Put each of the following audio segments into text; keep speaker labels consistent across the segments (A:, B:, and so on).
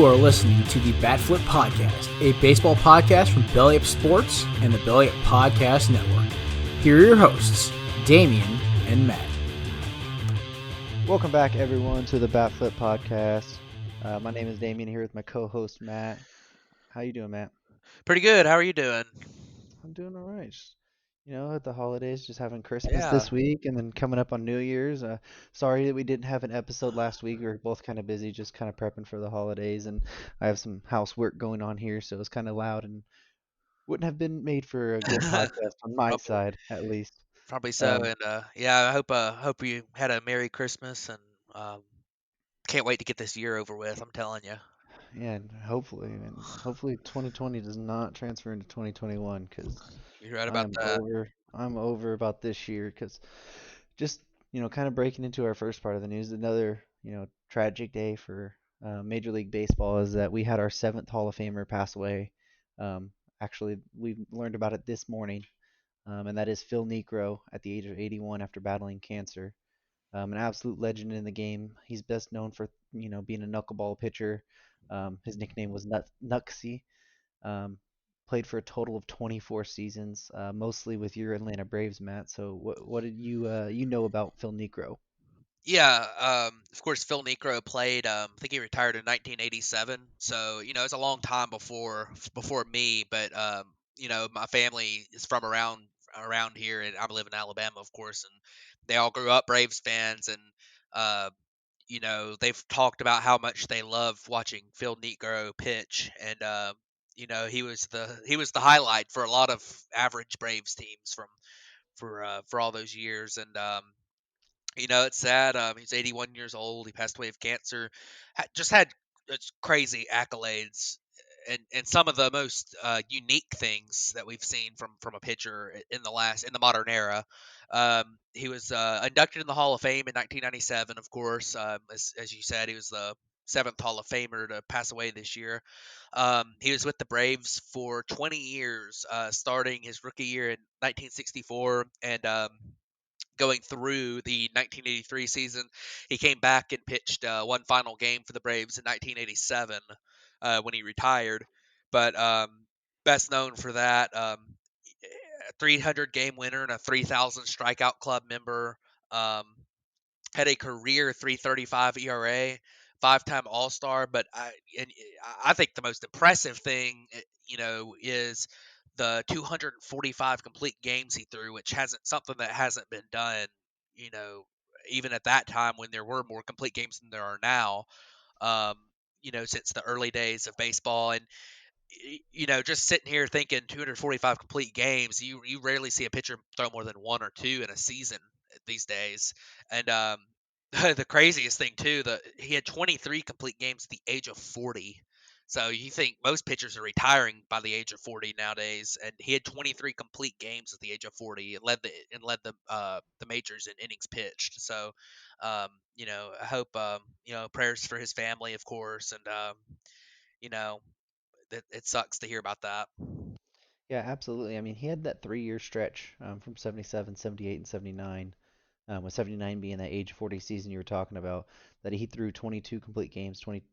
A: You are listening to the Bat Flip Podcast, a baseball podcast from Belly Up Sports and the Belly Up Podcast Network. Here are your hosts, Damian and Matt.
B: Welcome back, everyone, to the Bat Flip Podcast. My name is Damian, here with my co-host, Matt. How you doing, Matt?
C: Pretty good. How are you doing?
B: I'm doing all right. Just, at the holidays, just having Christmas
C: Yeah.
B: this week and then coming up on New Year's. Sorry that we didn't have an episode last week. We were both kind of busy, just kind of prepping for the holidays, and I have some housework going on here, so it's kind of loud and wouldn't have been made for a good podcast on my
C: Probably,
B: side, at least.
C: probably so.
B: Um,
C: And yeah, I hope you had a Merry Christmas and can't wait to get this year over with. I'm telling you.
B: yeah, and hopefully 2020 does not transfer into 2021 because
C: You're right
B: I
C: about
B: am
C: that.
B: over. I'm over about this year because just kind of breaking into our first part of the news. Another tragic day for Major League Baseball is that we had our seventh Hall of Famer pass away. Um, Actually, we learned about it this morning, and that is Phil Niekro at the age of 81 after battling cancer. An absolute legend in the game. He's best known for being a knuckleball pitcher. His nickname was Nuxie. Um, Played for a total of 24 seasons, mostly with your Atlanta Braves, Matt. So what did you know about Phil Niekro?
C: Yeah. Of course, Phil Niekro played. I think he retired in 1987. So it's a long time before me. But my family is from around here, and I live in Alabama, of course, and they all grew up Braves fans, and uh, they've talked about how much they love watching Phil Niekro pitch, and he was the highlight for a lot of average Braves teams for all those years, and it's sad. He's 81 years old. He passed away of cancer. Just had crazy accolades. And some of the most unique things that we've seen from a pitcher in the modern era. He was inducted in the Hall of Fame in 1997. Of course, as you said, he was the seventh Hall of Famer to pass away this year. He was with the Braves for 20 years, starting his rookie year in 1964 and going through the 1983 season. He came back and pitched one final game for the Braves in 1987 when he retired. But best known for that, a 300 game winner and a 3,000 strikeout club member. Um, had a career 3.35 ERA, five-time All-Star. But I think the most impressive thing, is the 245 complete games he threw, which hasn't something that hasn't been done, you know, even at that time when there were more complete games than there are now. Um, since the early days of baseball, and just sitting here thinking 245 complete games, you rarely see a pitcher throw more than one or two in a season these days. And the craziest thing too, he had 23 complete games at the age of 40. So you think most pitchers are retiring by the age of 40 nowadays, and he had 23 complete games at the age of 40 and led the majors in innings pitched. So, I hope prayers for his family, of course, and you know it sucks to hear about that.
B: Yeah, absolutely. I mean, he had that 3-year stretch from 77, 78, and 79, with 79 being that age 40 season you were talking about, that he threw 22 complete games, 20,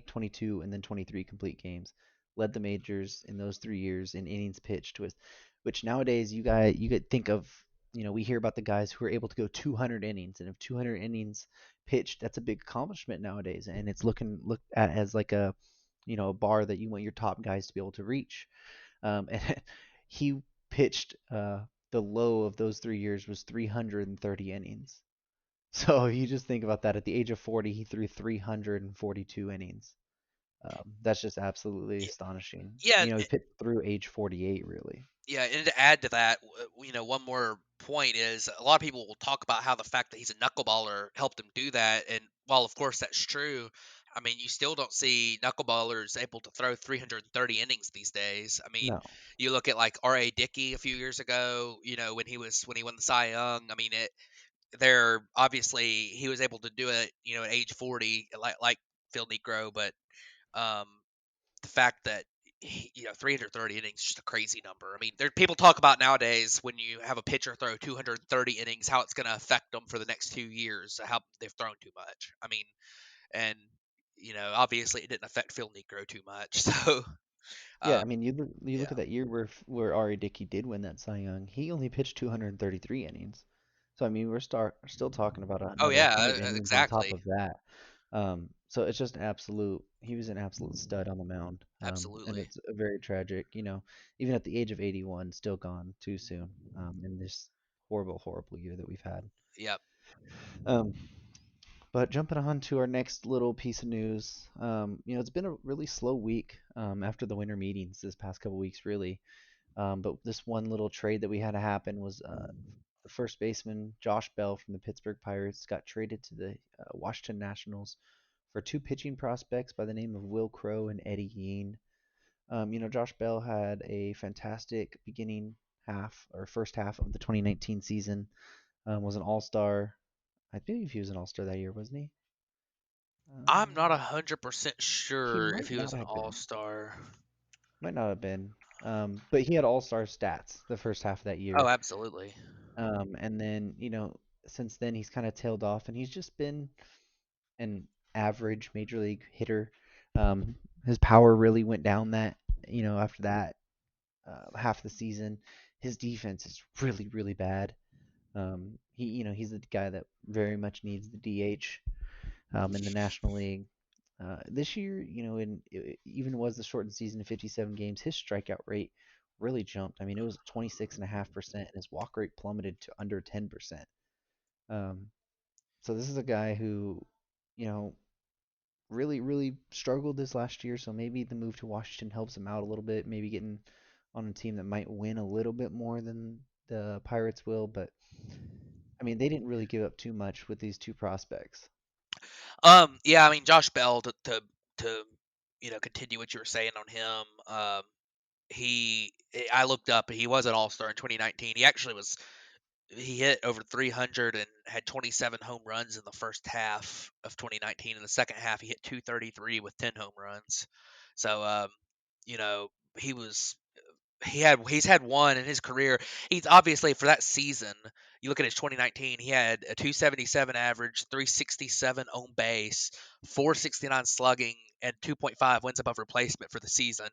B: 22, and then 23 complete games. Led the majors in those 3 years in innings pitched, which nowadays you could think of, we hear about the guys who are able to go 200 innings, and if 200 innings pitched, that's a big accomplishment nowadays, and it's looked at as like a bar that you want your top guys to be able to reach. And he pitched the low of those 3 years was 330 innings. So you just think about that. At the age of 40, he threw 342 innings. That's just absolutely
C: Y-
B: astonishing.
C: Yeah,
B: He pitched through age 48, really.
C: yeah, and to add to that, one more point is a lot of people will talk about how the fact that he's a knuckleballer helped him do that, and while of course that's true, I mean you still don't see knuckleballers able to throw 330 innings these days. I mean,
B: No,
C: you look at like R.A. Dickey a few years ago, when he won the Cy Young. I mean, there obviously he was able to do it, at age 40, like Phil Niekro, but um, the fact that 330 innings is just a crazy number. I mean, there people talk about nowadays when you have a pitcher throw 230 innings, how it's going to affect them for the next 2 years, how they've thrown too much. I mean, and obviously it didn't affect Phil Niekro too much. So,
B: Yeah,
C: um,
B: I mean, you look
C: yeah.
B: at that year where Ari Dickey did win that Cy Young. He only pitched 233 innings. So I mean, still talking about
C: Oh
B: another
C: yeah,
B: 100 innings on top
C: exactly,
B: of that. So it's just an absolute. He was an absolute stud on the mound. And
C: absolutely.
B: it's a very tragic. Even at the age of 81, still gone too soon. In this horrible, horrible year that we've had.
C: Yep.
B: Um, but jumping on to our next little piece of news, it's been a really slow week after the winter meetings this past couple weeks, really. But this one little trade that we had to happen was the first baseman Josh Bell from the Pittsburgh Pirates got traded to the Washington Nationals for two pitching prospects by the name of Will Crowe and Eddie Yean. Josh Bell had a fantastic beginning half or first half of the 2019 season. Was an All-Star. I believe he was an All-Star that year, wasn't he?
C: I'm not
B: Um,
C: 100%
B: he
C: sure if
B: might
C: he was
B: not
C: an
B: have been.
C: all-star.
B: Might not have been. But he had all-star stats the first half of that
C: Oh,
B: year.
C: absolutely.
B: And then, since then he's kind of tailed off and he's just been an average major league hitter. His power really went down after that half the season. His defense is really, really bad. He's the guy that very much needs the DH in the National League. This year, even was the shortened season of 57 games, his strikeout rate really jumped. I mean, it was 26.5%, and his walk rate plummeted to under 10%. Um, so this is a guy who, you know, really, really struggled this last year. So maybe the move to Washington helps him out a little bit. Maybe getting on a team that might win a little bit more than the Pirates will. But I mean, they didn't really give up too much with these two prospects.
C: Yeah, I mean Josh Bell to continue what you were saying on him. I looked up, he was an all-star in 2019. He hit over 300 and had 27 home runs in the first half of 2019. In the second half, he hit 233 with 10 home runs. So, you know, he was he's had one in his career. He's obviously for that season. You look at his 2019, he had a 277 average, 367 on base, 469 slugging, and 2.5 wins above replacement for the season.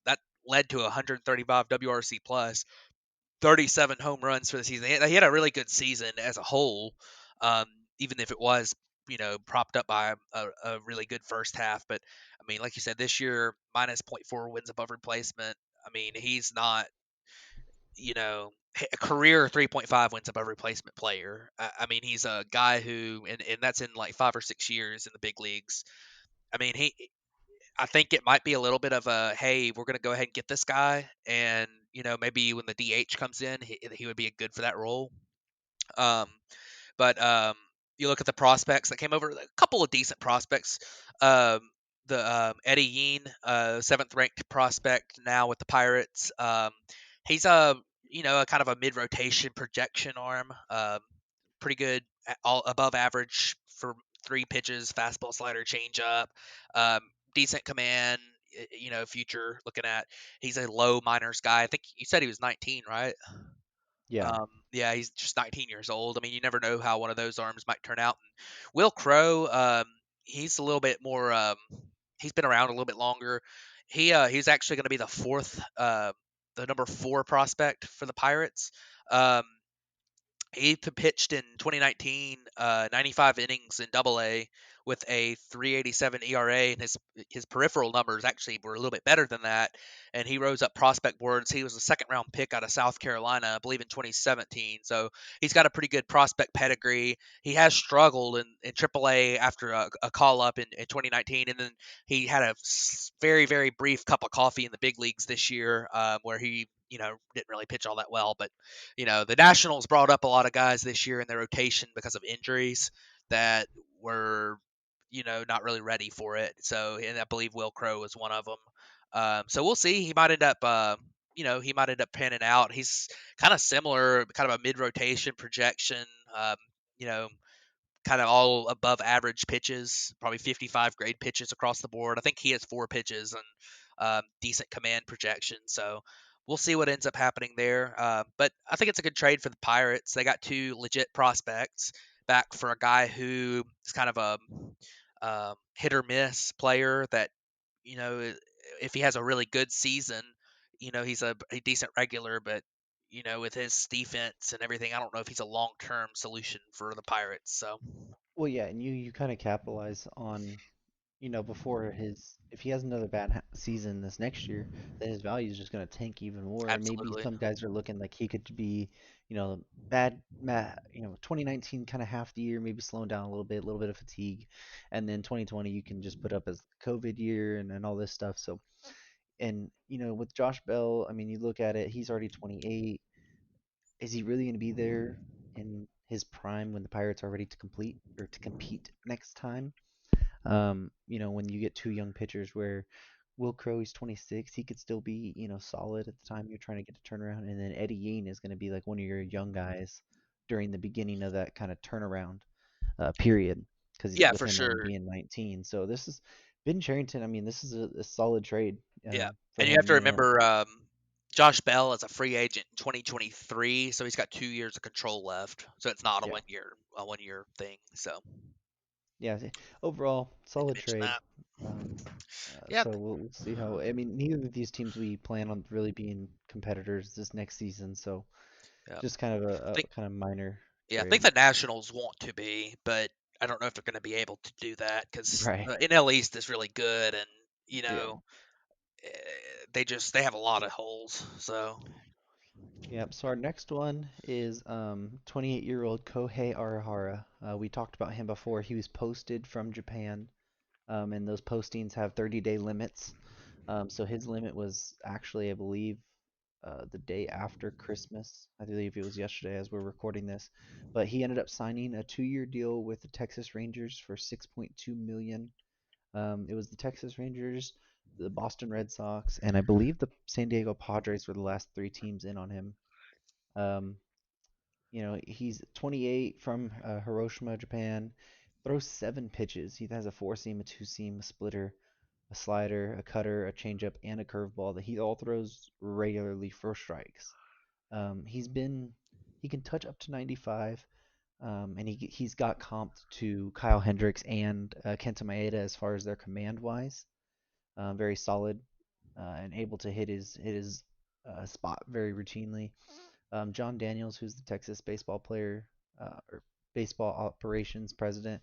C: That led to 135 WRC plus, 37 home runs for the season. He had a really good season as a whole, um, even if it was propped up by a really good first half. But I mean, like you said, this year minus zero point 0.4 wins above replacement. I mean, he's not a career 3.5 wins above replacement player. I mean, he's a guy who, and that's in like 5 or 6 years in the big leagues. I mean, I think it might be a little bit of a, hey, we're going to go ahead and get this guy, and maybe when the DH comes in, he would be good for that role. Um, but you look at the prospects that came over, a couple of decent prospects. Um, the Eddie Yean, seventh ranked prospect now with the Pirates. He's a kind of a mid rotation projection arm. Pretty good, all above average for three pitches, fastball, slider, changeup. Um, Decent command. Future looking at. He's a low minors guy. I think you said he was 19, right?
B: Yeah.
C: Yeah, he's just 19 years old. I mean, you never know how one of those arms might turn out. And Will Crowe, he's a little bit more. He's been around a little bit longer. He's actually going to be the number 4 prospect for the Pirates. Um, he pitched in 2019, 95 innings in Double A with a 3.87 ERA, and his peripheral numbers actually were a little bit better than that. And he rose up prospect boards. He was a second round pick out of South Carolina, I believe, in 2017. So he's got a pretty good prospect pedigree. He has struggled in AAA after a call up in 2019, and then he had a very very brief cup of coffee in the big leagues this year, where he didn't really pitch all that well, but the Nationals brought up a lot of guys this year in their rotation because of injuries that were, not really ready for it. So, and I believe Will Crowe was one of them. So we'll see. He might end up, he might end up panning out. He's kind of similar, kind of a mid-rotation projection. Um, you know, Kind of all above average pitches, probably 55 grade pitches across the board. I think he has 4 pitches and decent command projection. So we'll see what ends up happening there. But I think it's a good trade for the Pirates. They got 2 legit prospects back for a guy who is kind of hit or miss player that, if he has a really good season, he's a decent regular, but with his defense and everything, I don't know if he's a long-term solution for the Pirates. So,
B: Well, yeah, and you kind of capitalize on, before if he has another bad season this next year, then his value is just going to tank even more. Maybe
C: absolutely.
B: some guys are looking like he could be, bad, 2019 kind of half the year, maybe slowing down a little bit of fatigue, and then 2020 you can just put up as the COVID year and all this stuff. So, and with Josh Bell, I mean, you look at it, he's already 28. Is he really going to be there in his prime when the Pirates are ready to complete or to compete next time? When you get two young pitchers where Will Crow's 26, he could still be, solid at the time you're trying to get a turnaround, and then Eddie Yane is going to be like one of your young guys during the beginning of that kind of turnaround period, because
C: Yeah,
B: with
C: for
B: him only
C: sure.
B: being 19. So this is Ben Charrington. I mean, this is a solid trade
C: Yeah,
B: for
C: and you have
B: him.
C: to remember, Josh Bell is a free agent in 2023, so he's got 2 years of control left. So it's not a
B: Yeah,
C: one year thing. So
B: yeah. Overall,
C: need to
B: solid
C: mention
B: trade.
C: that.
B: Um,
C: Yeah,
B: so we'll see how. I mean, neither of these teams we plan on really being competitors this next season. So
C: yeah.
B: just kind of
C: I think
B: a kind of minor
C: Yeah, I think
B: trade.
C: the Nationals want to be, but I don't know if they're going to be able to do that because
B: Right.
C: the NL East is really good, and
B: Yeah.
C: eh, they have a lot of holes. So
B: Yep. So our next one is 28-year-old Kohei Arihara. We talked about him before. He was posted from Japan, and those postings have 30-day limits. So his limit was actually, I believe, the day after Christmas. I believe it was yesterday as we're recording this. But he ended up signing a 2-year deal with the Texas Rangers for 6.2 million. It was the Texas Rangers, the Boston Red Sox, and I believe the San Diego Padres were the last three teams in on him. Um, he's 28 from Hiroshima, Japan. Throws 7 pitches. He has a four seam, a two seam, a splitter, a slider, a cutter, a changeup, and a curveball that he all throws regularly for strikes. He's been he can touch up to 95, and he's got comped to Kyle Hendricks and Kenta Maeda as far as their command wise. Very solid and able to hit his spot very routinely. John Daniels, who's the Texas baseball player or baseball operations president,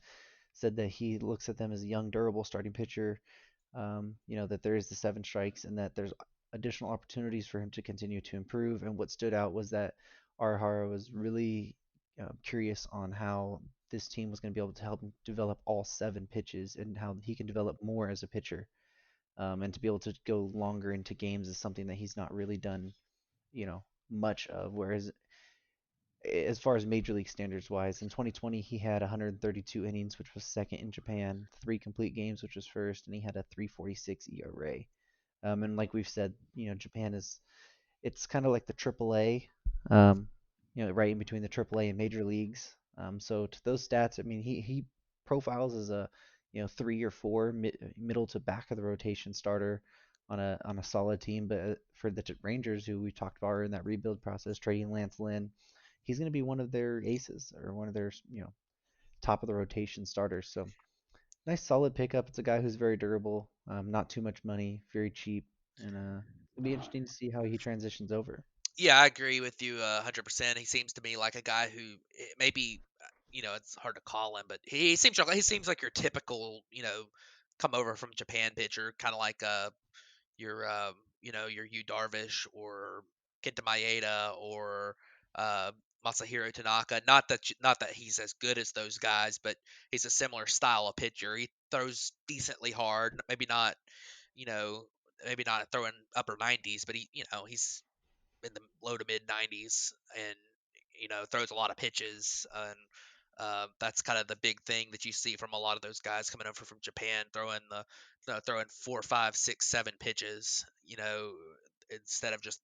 B: said that he looks at them as a young, durable starting pitcher. That there is the 7 strikes and that there's additional opportunities for him to continue to improve. And what stood out was that Arhara was really curious on how this team was going to be able to help him develop all 7 pitches and how he can develop more as a pitcher. And to be able to go longer into games is something that he's not really done, much of. Whereas as far as major league standards wise, in 2020 he had 132 innings, which was second in Japan, 3 complete games, which was first, and he had a 3.46 ERA. And like we've said, Japan is it's kind of like the AAA, right in between the AAA and major leagues. So to those stats, I mean, he profiles as a 3 or 4 middle to back of the rotation starter on a solid team. But for the Rangers, who we talked about are in that rebuild process, trading Lance Lynn, he's going to be one of their aces or one of their top of the rotation starters. So nice solid pickup. It's a guy who's very durable, not too much money, very cheap, and it'll be interesting to see how he transitions over.
C: yeah, I agree with you 100%. He seems to me like a guy who maybe it's hard to call him, but he seems like your typical come over from Japan pitcher, kind of like your your Yu Darvish or Kenta Maeda or uh, Masahiro Tanaka. Not that he's as good as those guys, but he's a similar style of pitcher. He throws decently hard, you know maybe not throwing upper 90s, but he's in the low to mid 90s, and throws a lot of pitches, and that's kind of the big thing that you see from a lot of those guys coming over from Japan, throwing 4, 5, 6, 7 pitches. Instead of just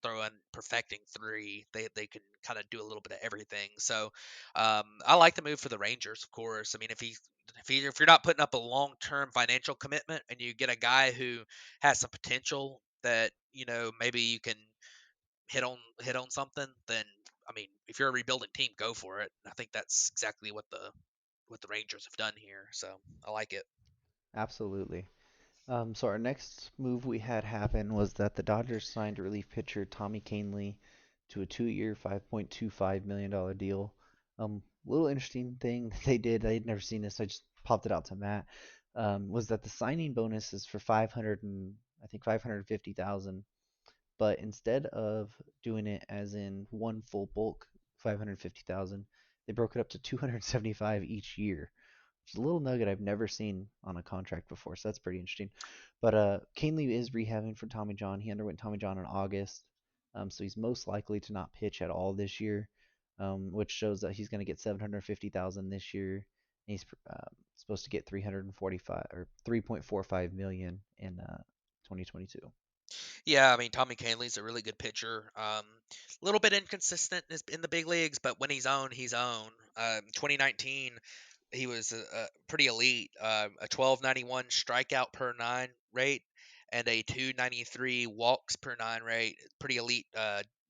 C: perfecting three, they can kind of do a little bit of everything. So I like the move for the Rangers, of course. I mean, if you're not putting up a long term financial commitment and you get a guy who has some potential that maybe you can hit on something, then I mean, if you're a rebuilding team, go for it. I think that's exactly what the Rangers have done here. So I like it.
B: Absolutely. So our next move we had happen was that the Dodgers signed relief pitcher Tommy Kahnle to a 2-year, $5.25 million deal. Little interesting thing that they did, I'd never seen this, I just popped it out to Matt, was that the signing bonus is for 500 and I think 550,000, but instead of doing it as in one full bulk, 550,000, they broke it up to 275 each year. It's a little nugget I've never seen on a contract before, so that's pretty interesting. But Canely is rehabbing for Tommy John. He underwent Tommy John in August, so he's most likely to not pitch at all this year, which shows that he's going to get 750,000 this year. And he's supposed to get 345 or 3.45 million in 2022.
C: Yeah, I mean Tommy Kahnle's a really good pitcher. A little bit inconsistent in the big leagues, but when he's on. 2019, he was pretty elite. A 1291 strikeout per nine rate and a 293 walks per nine rate. Pretty elite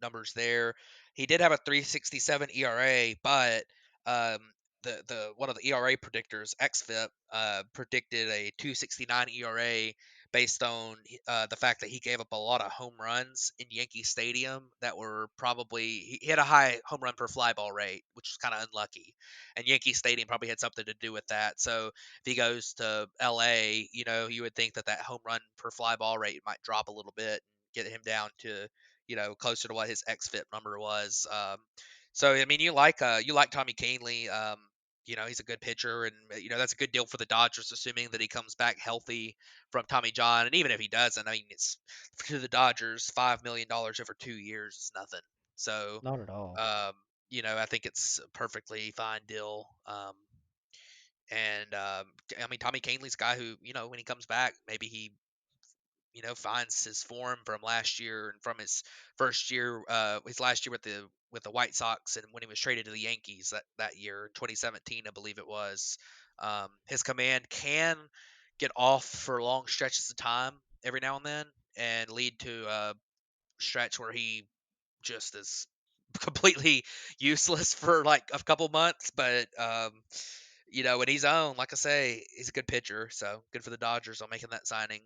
C: numbers there. He did have a 367 ERA, but um, the one of the ERA predictors, XFIP, predicted a 269 ERA based on the fact that he gave up a lot of home runs in Yankee Stadium that were probably he had a high home run per fly ball rate, which was kind of unlucky, and Yankee Stadium probably had something to do with that. So if he goes to LA, you would think that that home run per fly ball rate might drop a little bit and get him down to closer to what his xFIP number was. So I mean, you like Tommy Kahnle. He's a good pitcher, and that's a good deal for the Dodgers, assuming that he comes back healthy from Tommy John. And even if he doesn't, I mean, it's to the Dodgers, $5 million over 2 years is nothing. So,
B: Not at all.
C: um, I think it's a perfectly fine deal. And I mean, Tommy Kahnle's a guy who, when he comes back, maybe he finds his form from last year and from his last year with the White Sox, and when he was traded to the Yankees that year in 2017, I believe it was. His command can get off for long stretches of time every now and then, and lead to a stretch where he just is completely useless for like a couple months. But when he's on, like I say, he's a good pitcher. So good for the Dodgers on making that signing.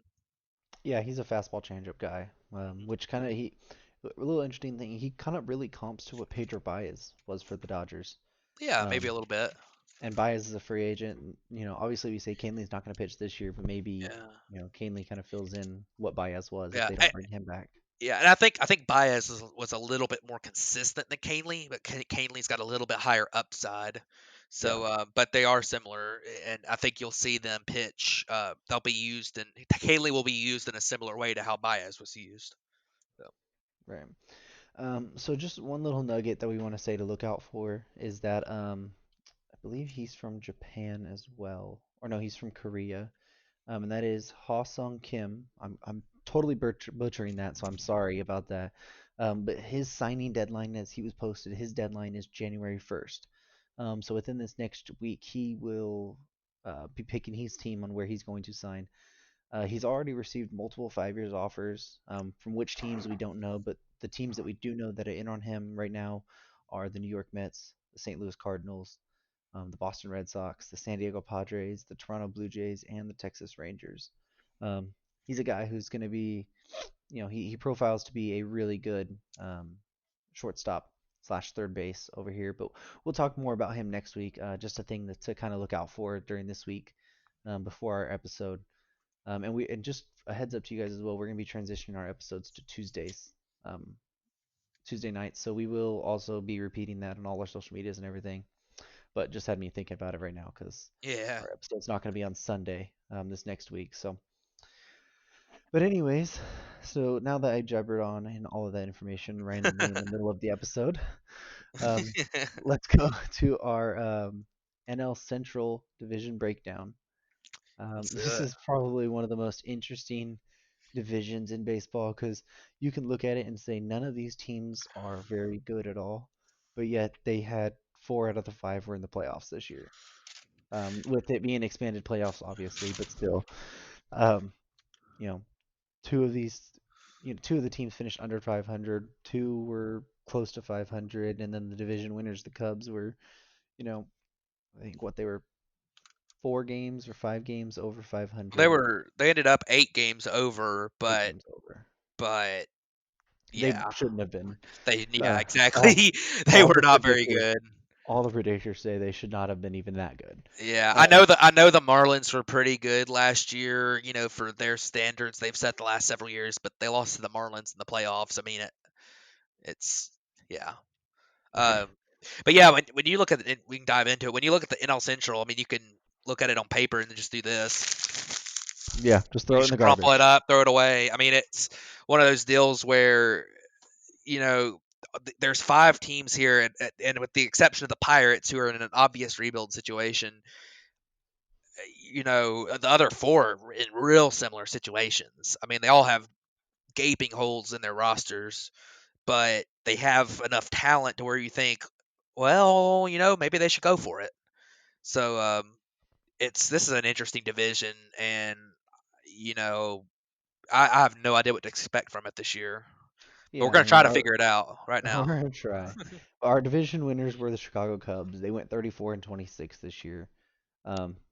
B: Yeah, he's a fastball changeup guy, which kind of he a little interesting thing. He kind of really comps to what Pedro Baez was for the Dodgers.
C: Yeah, maybe a
B: Um,
C: little bit.
B: and Baez is a free agent. Obviously we say Canley's not going to pitch this year, but maybe
C: Yeah,
B: Canley kind of fills in what Baez was if
C: yeah,
B: they don't bring him back.
C: yeah. And I think Baez was a little bit more consistent than Canely, but Canely's got a little bit higher upside.
B: Yeah,
C: So, but they are similar, and I think you'll see them pitch. They'll be used, and Canely will be used in a similar way to how Baez was used. So,
B: right. So just one little nugget that we want to say to look out for is that I believe he's from Japan as well, or no, he's from Korea. And that is Ha Sung Kim. I'm totally butchering that, so I'm sorry about that. But his signing deadline, as he was posted, his deadline is January 1st. So within this next week, he will be picking his team on where he's going to sign. He's already received multiple 5 years offers, from which teams we don't know, but the teams that we do know that are in on him right now are the New York Mets, the St. Louis Cardinals, the Boston Red Sox, the San Diego Padres, the Toronto Blue Jays, and the Texas Rangers. He's a guy who's going to be, he profiles to be a really good shortstop slash third base over here. But we'll talk more about him next week. Just a thing to kind of look out for during this week, before our episode. And just a heads up to you guys as well, we're going to be transitioning our episodes to Tuesdays, um, Tuesday nights. So we will also be repeating that on all our social medias and everything. But just had me thinking about it right now because
C: yeah,
B: our episode's not going to be on Sunday, this next week. So, but anyways, so now that I jabbered on and all of that information randomly in the middle of the episode, um, let's go to our NL Central Division breakdown.
C: let's do
B: This
C: it.
B: is probably one of the most interesting divisions in baseball because you can look at it and say none of these teams are very good at all, but yet they had 4 out of the 5 were in the playoffs this year. With it being expanded playoffs, obviously, but still, um, you know, two of these, two of the teams finished under 500, two were close to 500, and then the division winners, the Cubs, were, you know, I think what they were 4 games or 5 games over
C: They
B: 500.
C: were they ended up 8 games over,
B: 8 games over.
C: but
B: They
C: yeah,
B: shouldn't have been.
C: yeah,
B: Uh, all
C: exactly. They
B: all
C: were
B: the
C: not very
B: predictors,
C: good.
B: all the predictors say they should not have been even that good.
C: Yeah,
B: Uh,
C: I know the Marlins were pretty good last year, for their standards they've set the last several years, but they lost to the Marlins in the playoffs. I mean, it's yeah.
B: yeah,
C: Um, but yeah, when you look at it, we can dive into it. When you look at the NL Central, I mean, you can look at it on paper and then just do this.
B: yeah, just
C: You
B: throw it in the
C: just crumple it
B: garbage.
C: up, throw it away. I mean, it's one of those deals where you know there's 5 teams here, and with the exception of the Pirates, who are in an obvious rebuild situation, the other 4 are in real similar situations. I mean, they all have gaping holes in their rosters, but they have enough talent to where you think, well, maybe they should go for it. So this is an interesting division, and you know, I have no idea what to expect from it this year. But we're
B: Yeah, I
C: gonna
B: mean,
C: try to figure it out right
B: we're
C: now.
B: gonna try. Our division winners were the Chicago Cubs. They went 34-26 this year.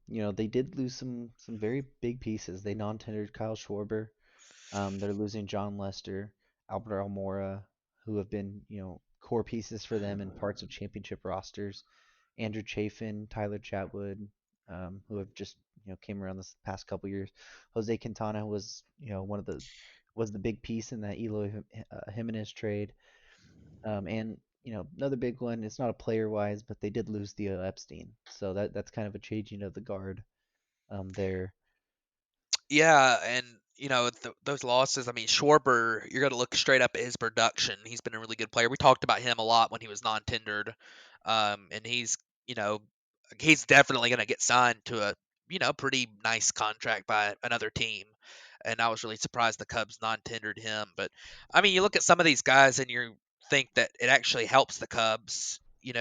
B: They did lose some very big pieces. They non-tendered Kyle Schwarber. They're losing John Lester, Albert Almora, who have been, core pieces for them in parts of championship rosters. Andrew Chafin, Tyler Chatwood, who have just, came around this past couple years. Jose Quintana was, was the big piece in that Eloy Jimenez trade. And another big one. It's not a player wise, but they did lose Theo Epstein, so that's kind of a changing of the guard there.
C: Yeah, and those losses. I mean, Schwarber, you're going to look straight up at his production. He's been a really good player. We talked about him a lot when he was non-tendered, and you know, he's definitely going to get signed to a pretty nice contract by another team. And I was really surprised the Cubs non-tendered him. But I mean, you look at some of these guys and you think that it actually helps the Cubs.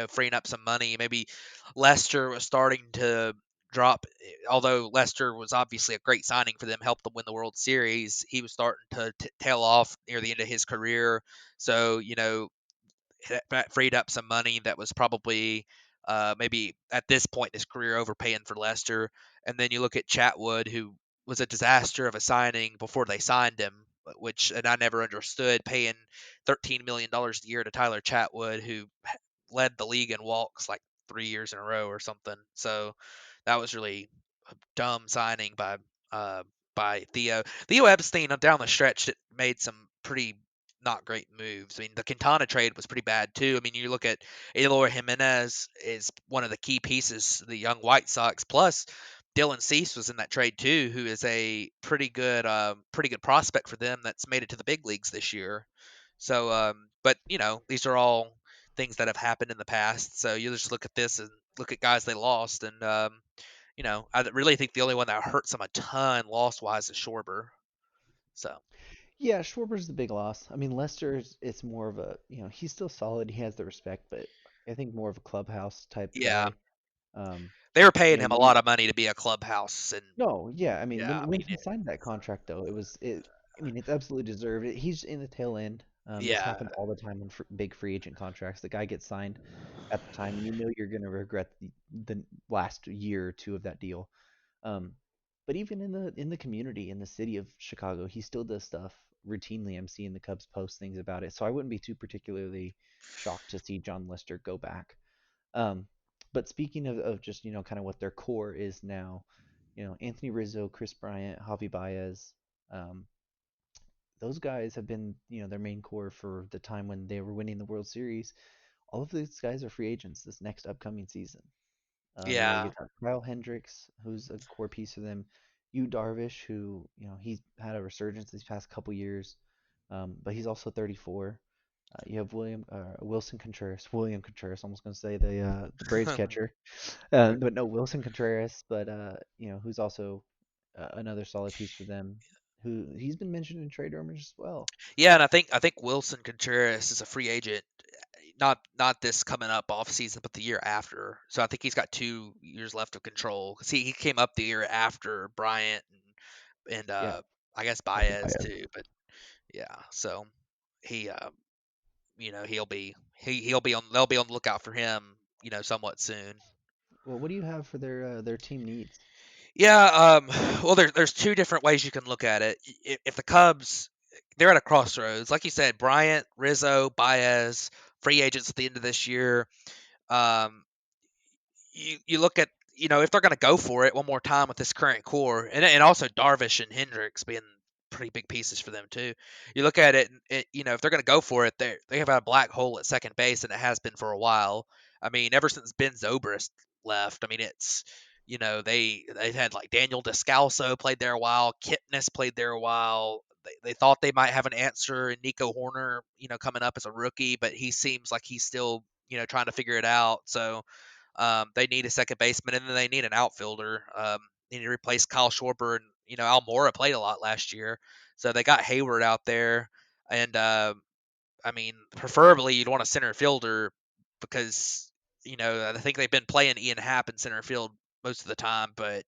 C: Freeing up some money. Maybe Lester was starting to drop. Although Lester was obviously a great signing for them, helped them win the World Series, he was starting to tail off near the end of his career. So that freed up some money that was probably maybe at this point in his career overpaying for Lester. And then you look at Chatwood, who was a disaster of a signing before they signed him, and I never understood paying $13 million a year to Tyler Chatwood, who led the league in walks like 3 years in a row or something. So that was really a dumb signing uh, by Theo. Theo Epstein down the stretch made some pretty not great moves. I mean, the Quintana trade was pretty bad too. I mean, you look at Eloy Jimenez is one of the key pieces, the young White Sox. Plus, Dylan Cease was in that trade too, who is a pretty good prospect for them that's made it to the big leagues this year. So, but these are all things that have happened in the past. So you just look at this and look at guys they lost, and I really think the only one that hurts them a ton loss wise is Schwarber. So
B: Yeah, Schwarber's the big loss. I mean, Lester's it's more of a, he's still solid. He has the respect, but I think more of a clubhouse type
C: yeah,
B: guy. Um,
C: they were paying him a
B: you
C: lot of money to be a clubhouse, and
B: no, yeah, I mean,
C: yeah, I
B: when
C: mean,
B: he signed that contract though, I mean, it's absolutely deserved. He's in the tail end. This
C: yeah,
B: happens all the time on big free agent contracts. The guy gets signed at the time, and you're gonna regret the last year or two of that deal. Um, but even in the community in the city of Chicago, he still does stuff routinely. I'm seeing the Cubs post things about it, so I wouldn't be too particularly shocked to see John Lester go back. Um, but speaking of just kind of what their core is now, Anthony Rizzo, Chris Bryant, Javi Baez, um, those guys have been their main core for the time when they were winning the World Series. All of these guys are free agents this next upcoming season. You
C: yeah,
B: got Kyle Hendricks, who's a core piece for them. Yu Darvish, who he's had a resurgence these past couple years, but he's also 34. You have William Contreras. Almost gonna say the Braves catcher, but no Wilson Contreras. But who's also another solid piece for them. Who he's been mentioned in trade rumors as well.
C: yeah. And I think Wilson Contreras is a free agent. Not this coming up off season, but the year after. So I think he's got 2 years left of control. Cause he came up the year after Bryant and
B: Yeah,
C: I guess
B: Javi
C: Baez
B: Baez.
C: too. But yeah, so he he'll be on they'll be on the lookout for him somewhat soon.
B: Well, what do you have for their team needs?
C: Yeah, well, there's two different ways you can look at it. If the Cubs, they're at a crossroads, like you said, Bryant, Rizzo, Baez, free agents at the end of this year. Um, you look at if they're going to go for it one more time with this current core, and also Darvish and Hendricks being pretty big pieces for them too. You look at it, and if they're going to go for it, they have a black hole at second base, and it has been for a while. I mean, ever since Ben Zobrist left, I mean it's they've had like Daniel Descalso played there a while, Kipnis played there a while. They thought they might have an answer in Nico Horner, coming up as a rookie, but he seems like he's still trying to figure it out. So they need a second baseman, and then they need an outfielder. They need to replace Kyle Schwarber, and Almora played a lot last year, so they got Hayward out there, and I mean, preferably you'd want a center fielder because I think they've been playing Ian Happ in center field most of the time, but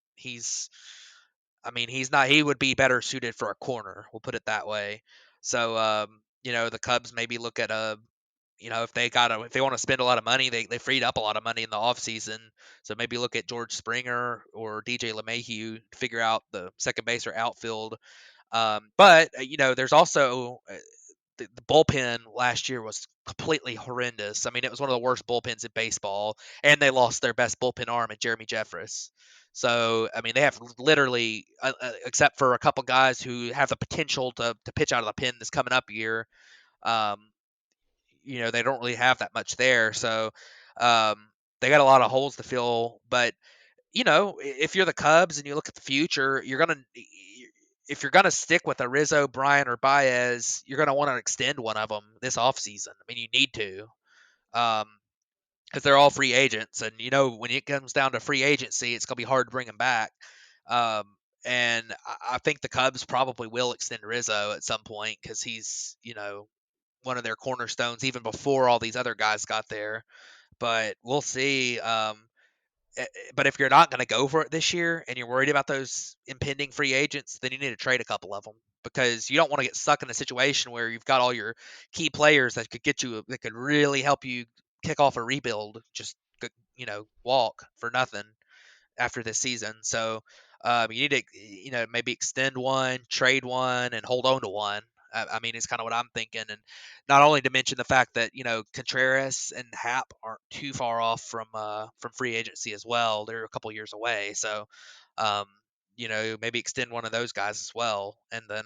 C: I mean, he's not. He would be better suited for a corner. We'll put it that way. So, the Cubs maybe look at if they want to spend a lot of money, they freed up a lot of money in the offseason. So maybe look at George Springer or DJ LeMahieu to figure out the second base or outfield. But there's also the bullpen last year was completely horrendous. I mean, it was one of the worst bullpens in baseball, and they lost their best bullpen arm at Jeremy Jeffress. So, I mean, they have literally, except for a couple guys who have the potential to pitch out of the pen this coming up year, um, they don't really have that much there. So, um, they got a lot of holes to fill. But if you're the Cubs and you look at the future, if you're gonna stick with a Rizzo, Bryant, or Baez, you're gonna want to extend one of them this offseason. I mean, you need to, because they're all free agents, and when it comes down to free agency, it's gonna be hard to bring them back. Um, and I think the Cubs probably will extend Rizzo at some point because he's one of their cornerstones even before all these other guys got there. But we'll see. But if you're not going to go for it this year and you're worried about those impending free agents, then you need to trade a couple of them because you don't want to get stuck in a situation where you've got all your key players that could really help you kick off a rebuild just walk for nothing after this season. So you need to maybe extend one, trade one, and hold on to one. I mean, it's kind of what I'm thinking, and not only to mention the fact that Contreras and Hap aren't too far off from free agency as well. They're a couple years away, so um, maybe extend one of those guys as well, and then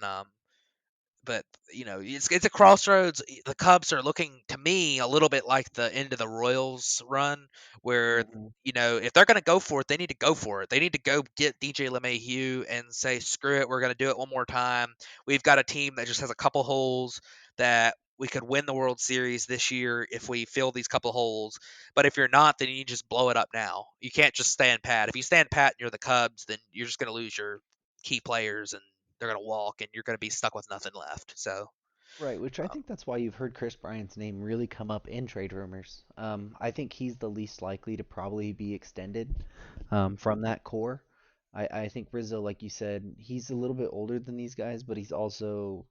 C: but it's a crossroads. The Cubs are looking to me a little bit like the end of the Royals run, where
B: Hmm.
C: if they're going to go for it, they need to go for it. They need to go get DJ LeMahieu and say, "Screw it, we're going to do it one more time." We've got a team that just has a couple holes that we could win the World Series this year if we fill these couple holes. But if you're not, then you just blow it up now. You can't just stand pat. If you stand pat and you're the Cubs, then you're just going to lose your key players and they're going to walk and you're going to be stuck with nothing left. So,
B: Right, which I
C: um,
B: think that's why you've heard Chris Bryant's name really come up in trade rumors. I think he's the least likely to probably be extended from that core. I think Rizzo, like you said, he's a little bit older than these guys, but he's also,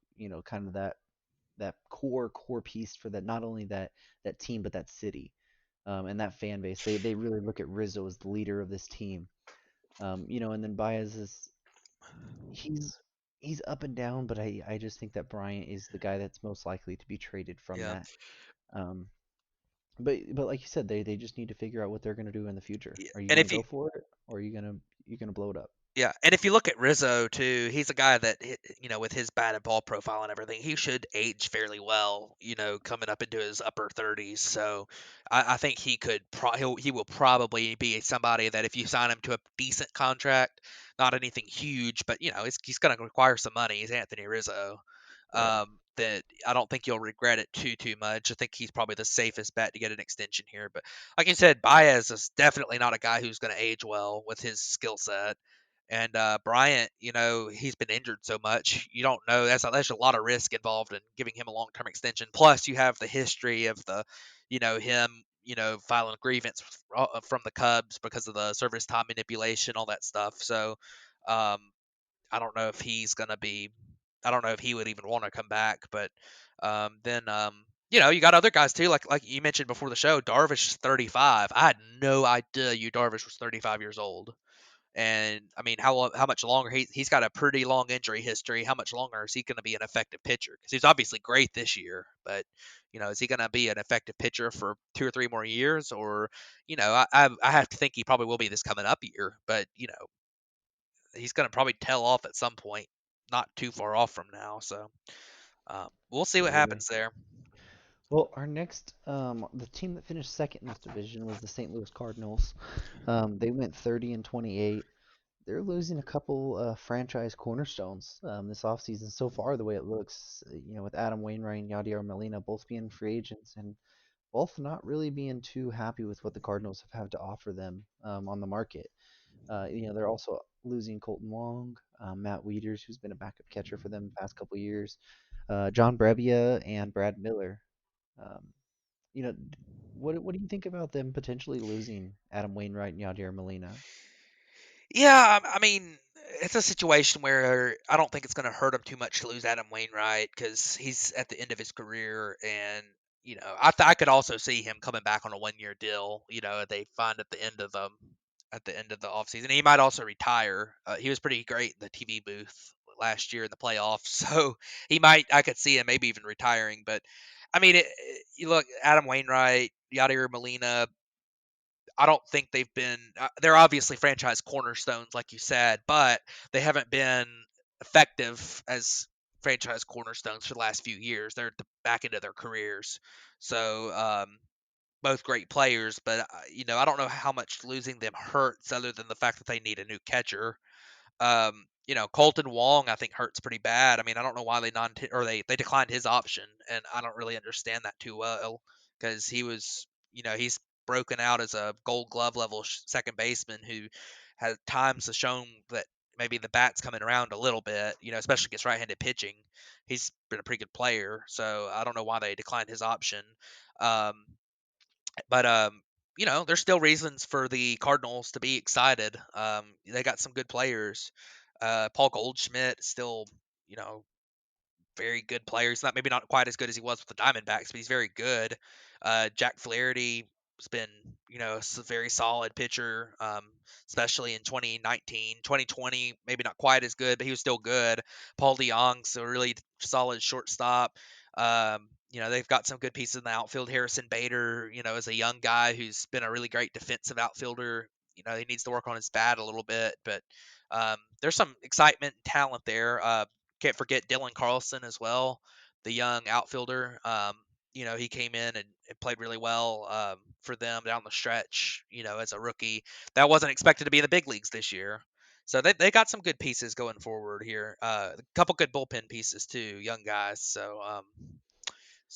B: kind of that core piece for that not only that team but that city and that fan base. They really look at Rizzo as the leader of this team. And then Baez is he's he's up and down, but I just think that Bryant is the guy that's most likely to be traded from
C: yeah.
B: that. Um, but like you said, they just need to figure out what they're gonna do in the future.
C: Yeah.
B: Are you
C: And
B: gonna
C: if you
B: go for it, or are you gonna blow it up?
C: Yeah, and if you look at Rizzo too, he's a guy that with his batted ball profile and everything, he should age fairly well. Coming up into his upper 30s. So I think he will probably be somebody that if you sign him to a decent contract, not anything huge, but he's going to require some money. He's Anthony Rizzo.
B: Right.
C: That I don't think you'll regret it too much. I think he's probably the safest bet to get an extension here. But like you said, Baez is definitely not a guy who's going to age well with his skill set. And Bryant, he's been injured so much. You don't know. That's a lot of risk involved in giving him a long term extension. Plus, you have the history of him, filing grievance from the Cubs because of the service time manipulation, all that stuff. So, um, I don't know if he's gonna be. I don't know if he would even want to come back. But then, you got other guys too, like you mentioned before the show. Darvish is 35. I had no idea you Darvish was 35 years old. And I mean, how much longer he's got a pretty long injury history. How much longer is he going to be an effective pitcher? Because he's obviously great this year, but is he going to be an effective pitcher for 2 or 3 more years? Or I have to think he probably will be this coming up year, but he's going to probably tail off at some point, not too far off from now. So we'll see what
B: Absolutely.
C: happens there.
B: Well, our next, the team that finished second in this division was the St. Louis Cardinals. They went 30-28. They're losing a couple franchise cornerstones this offseason so far, the way it looks. With Adam Wainwright and Yadier Molina both being free agents and both not really being too happy with what the Cardinals have had to offer them on the market. They're also losing Colton Wong, Matt Wieters, who's been a backup catcher for them the past couple years, John Brebbia, and Brad Miller. Um, you know, what do you think about them potentially losing Adam Wainwright and Yadier Molina?
C: Yeah, I mean, it's a situation where I don't think it's going to hurt him too much to lose Adam Wainwright because he's at the end of his career, and I could also see him coming back on a 1 year deal. They find at the end of the offseason. He might also retire. He was pretty great in the TV booth last year in the playoffs, so I could see him maybe even retiring. But I mean, you look Adam Wainwright, Yadier Molina. I don't think they've been. They're obviously franchise cornerstones, like you said, but they haven't been effective as franchise cornerstones for the last few years. They're at the back end of their careers, so both great players. But I don't know how much losing them hurts, other than the fact that they need a new catcher. Colton Wong I think hurts pretty bad. I mean, I don't know why they declined his option, and I don't really understand that too well because he's broken out as a Gold Glove level second baseman who has times has shown that maybe the bat's coming around a little bit, especially against right-handed pitching. He's been a pretty good player, so I don't know why they declined his option. Um, but there's still reasons for the Cardinals to be excited. They got some good players. Paul Goldschmidt is still, you know, very good player. He's not maybe not quite as good as he was with the Diamondbacks, but he's very good. Jack Flaherty has been, a very solid pitcher, especially in 2019. 2020, maybe not quite as good, but he was still good. Paul DeYoung's a really solid shortstop. They've got some good pieces in the outfield. Harrison Bader, is a young guy who's been a really great defensive outfielder. He needs to work on his bat a little bit, but there's some excitement and talent there. Can't forget Dylan Carlson as well, the young outfielder. He came in and played really well for them down the stretch, as a rookie. That wasn't expected to be in the big leagues this year. So they got some good pieces going forward here. A couple good bullpen pieces too, young guys.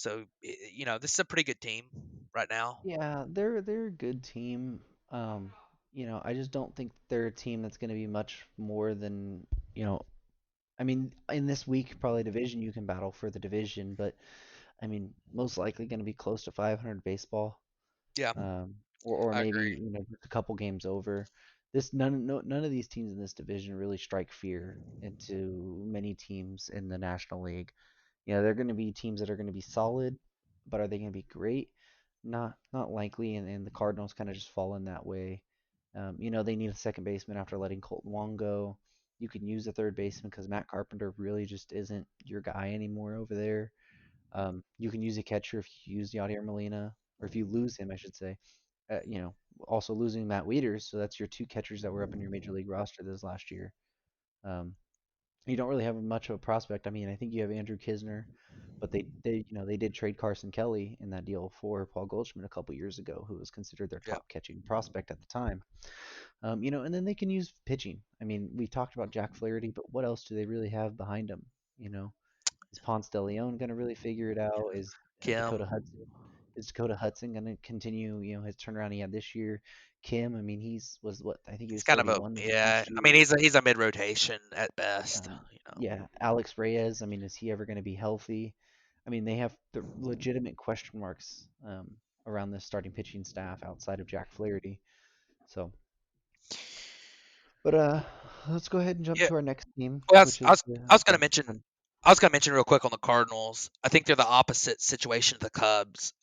C: This is a pretty good team right now.
B: Yeah, they're a good team. Um, I just don't think they're a team that's going to be much more than, you know, I mean, in this week, probably division, you can battle for the division, but I mean, most likely going to be close to 500 baseball,
C: Yeah,
B: or
C: I
B: maybe
C: agree.
B: just a couple games over. None of these teams in this division really strike fear into many teams in the National League. They're going to be teams that are going to be solid, but are they going to be great? Not likely, and the Cardinals kind of just fall in that way. They need a second baseman after letting Colton Wong go. You can use a third baseman because Matt Carpenter really just isn't your guy anymore over there. You can use a catcher if you use Yadier Molina, or if you lose him, I should say. Also losing Matt Wieters, so that's your two catchers that were up in your major league roster this last year. Um, you don't really have much of a prospect. I mean, I think you have Andrew Kisner, but they did trade Carson Kelly in that deal for Paul Goldschmidt a couple years ago, who was considered their
C: Yeah,
B: top catching prospect at the time. And then they can use pitching. I mean, we talked about Jack Flaherty, but what else do they really have behind him? You know, is Ponce de Leon going to really figure it out?
C: Kim.
B: Is Dakota Hudson going to continue, his turnaround he had this year? Kim, I mean, was what I think he
C: He's
B: was
C: kind of a
B: 31 this
C: yeah.
B: past
C: I mean,
B: year.
C: he's a mid rotation at best.
B: Yeah, Alex Reyes. I mean, is he ever going to be healthy? I mean, they have the legitimate question marks around the starting pitching staff outside of Jack Flaherty. So, but let's go ahead and jump
C: Yeah.
B: to our next team,
C: Well,
B: which is
C: I was
B: the
C: going to mention
B: Good.
C: I was going to mention real quick on the Cardinals. I think they're the opposite situation of the Cubs,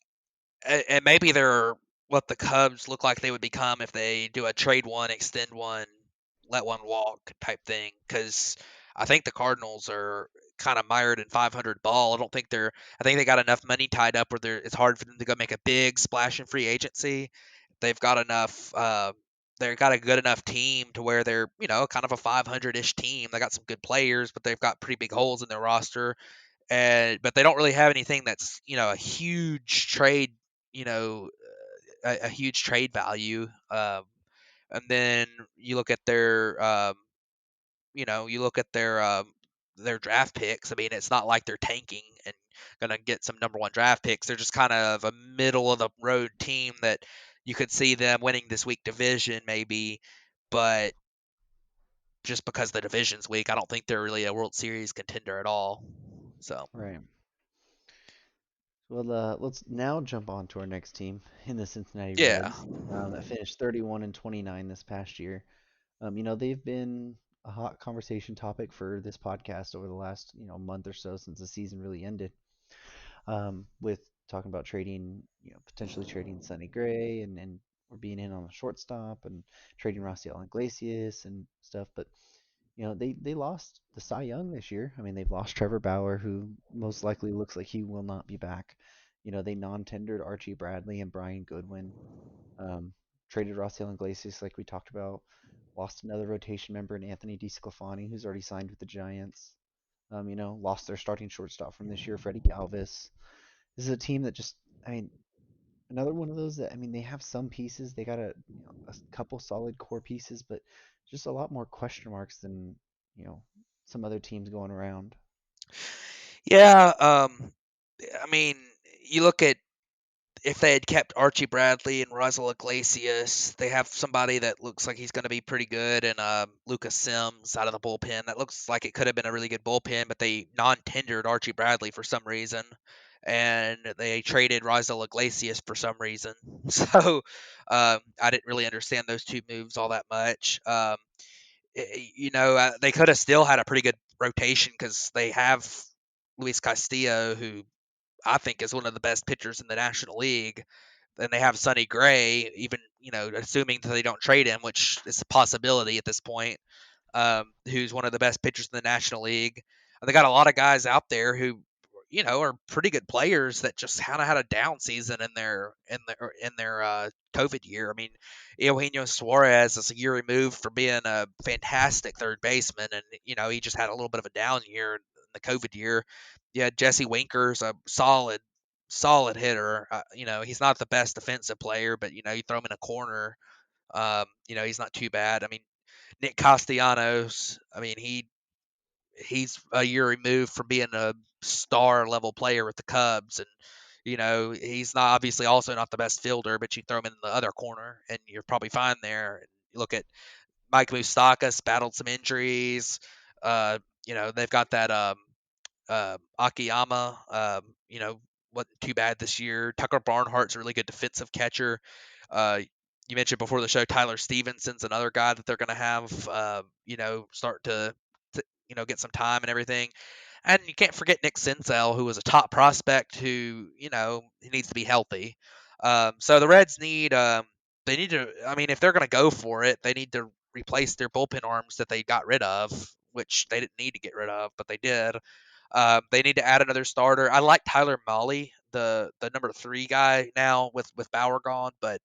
C: and maybe they're what the Cubs look like they would become if they do a trade one, extend one, let one walk type thing. Because I think the Cardinals are kind of mired in 500 ball. I don't think they're. I think they got enough money tied up where it's hard for them to go make a big splash in free agency. They've got enough. They've got a good enough team to where they're, kind of a 500-ish team. They got some good players, but they've got pretty big holes in their roster, and but they don't really have anything that's, a huge trade, you know, a huge trade value. And then you look at their draft picks. I mean, it's not like they're tanking and gonna get some number one draft picks. They're just kind of a middle of the road team that you could see them winning this week division maybe, but just because the division's weak, I don't think they're really a World Series contender at all. So
B: Right. Well, let's now jump on to our next team in the Cincinnati
C: yeah.
B: Reds, that finished 31-29 this past year. They've been a hot conversation topic for this podcast over the last, month or so since the season really ended. With talking about trading, potentially trading Sonny Gray and we're being in on the shortstop and trading Raciel Iglesias and stuff. But they lost the Cy Young this year. I mean, they've lost Trevor Bauer, who most likely looks like he will not be back. They non-tendered Archie Bradley and Brian Goodwin. Um, Traded Raciel Iglesias, like we talked about. Lost another rotation member in Anthony DeSclafani, who's already signed with the Giants. Lost their starting shortstop from this year, Freddie Galvis. This is a team that just, I mean, another one of those that, I mean, they have some pieces. They got a couple solid core pieces, but just a lot more question marks than, you know, some other teams going around.
C: Yeah, I mean, you look at if they had kept Archie Bradley and Russell Iglesias, they have somebody that looks like he's going to be pretty good, and Lucas Sims out of the bullpen. That looks like it could have been a really good bullpen, but they non-tendered Archie Bradley for some reason, and they traded Russell Iglesias for some reason. So I didn't really understand those two moves all that much. They could have still had a pretty good rotation because they have Luis Castillo, who I think is one of the best pitchers in the National League. Then they have Sonny Gray, even assuming that they don't trade him, which is a possibility at this point. Who's one of the best pitchers in the National League. They got a lot of guys out there who, are pretty good players that just kind of had a down season in their COVID year. I mean, Eugenio Suarez is a year removed from being a fantastic third baseman, and he just had a little bit of a down year in the COVID year. Yeah, Jesse Winker's a solid hitter. He's not the best defensive player, but you throw him in a corner. He's not too bad. I mean, Nick Castellanos. I mean, he's a year removed from being a star level player with the Cubs, and he's not obviously also not the best fielder, but you throw him in the other corner and you're probably fine there. And you look at Mike Moustakas, battled some injuries. They've got that Akiyama. Wasn't too bad this year. Tucker Barnhart's a really good defensive catcher. Uh, you mentioned before the show Tyler Stevenson's another guy that they're going to have, start to get some time and everything. And you can't forget Nick Senzel, who was a top prospect who, he needs to be healthy. So the Reds they need to, I mean, if they're going to go for it, they need to replace their bullpen arms that they got rid of, which they didn't need to get rid of, but they did. They need to add another starter. I like Tyler Mahle, the number 3 guy now with Bauer gone, but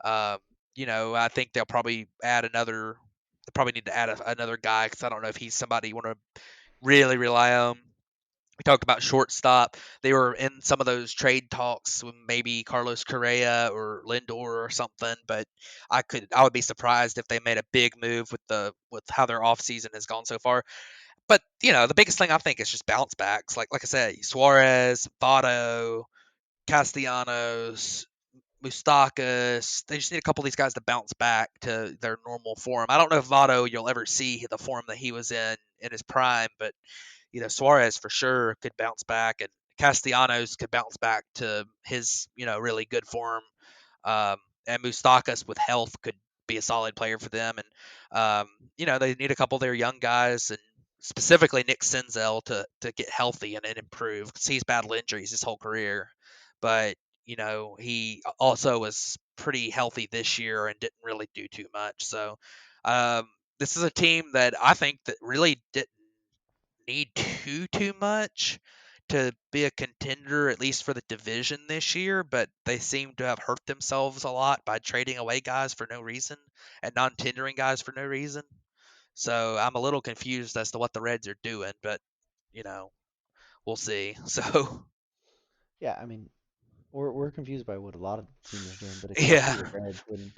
C: um, I think they'll probably add another. They probably need to add another guy because I don't know if he's somebody you want to really rely on. We talked about shortstop. They were in some of those trade talks with maybe Carlos Correa or Lindor or something, but I would be surprised if they made a big move with how their offseason has gone so far. But the biggest thing I think is just bounce backs. Like I said, Suarez, Votto, Castellanos, Mustakas. They just need a couple of these guys to bounce back to their normal form. I don't know if Votto you'll ever see the form that he was in his prime, but Suarez for sure could bounce back, and Castellanos could bounce back to his really good form. And Mustakas with health could be a solid player for them, and they need a couple of their young guys and specifically Nick Senzel to get healthy and improve because he's battled injuries his whole career. But he also was pretty healthy this year and didn't really do too much. So um, this is a team that I think that really didn't need too much to be a contender, at least for the division this year, but they seem to have hurt themselves a lot by trading away guys for no reason and non-tendering guys for no reason. So I'm a little confused as to what the Reds are doing, but you know, we'll see. So
B: Yeah, I mean, we're confused by what a lot of teams are doing, but especially
C: yeah,
B: the Reds. When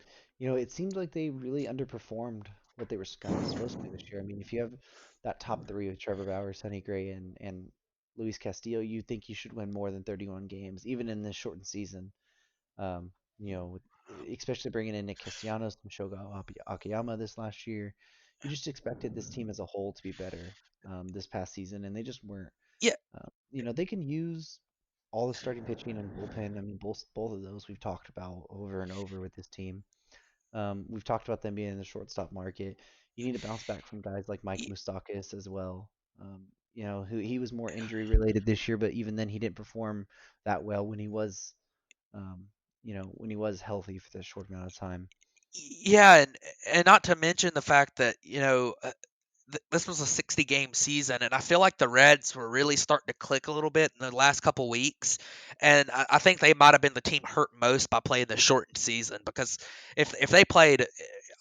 B: it seemed like they really underperformed what they were kind of supposed to do this year. I mean, if you have that top three with Trevor Bauer, Sonny Gray, and Luis Castillo, you think you should win more than 31 games, even in this shortened season. Um, especially bringing in Nick Castellanos and Akiyama this last year, you just expected this team as a whole to be better this past season, and they just weren't.
C: yeah,
B: They can use all the starting pitching and bullpen. I mean, both of those we've talked about over and over with this team. We've talked about them being in the shortstop market. You need to bounce back from guys like Mike
C: y-
B: Moustakas as well. Who he was more injury related this year, but even then he didn't perform that well um, when he was healthy for this short amount of time.
C: yeah, and not to mention the fact that this was a 60 game season, and I feel like the Reds were really starting to click a little bit in the last couple weeks, and I think they might have been the team hurt most by playing the shortened season because if they played,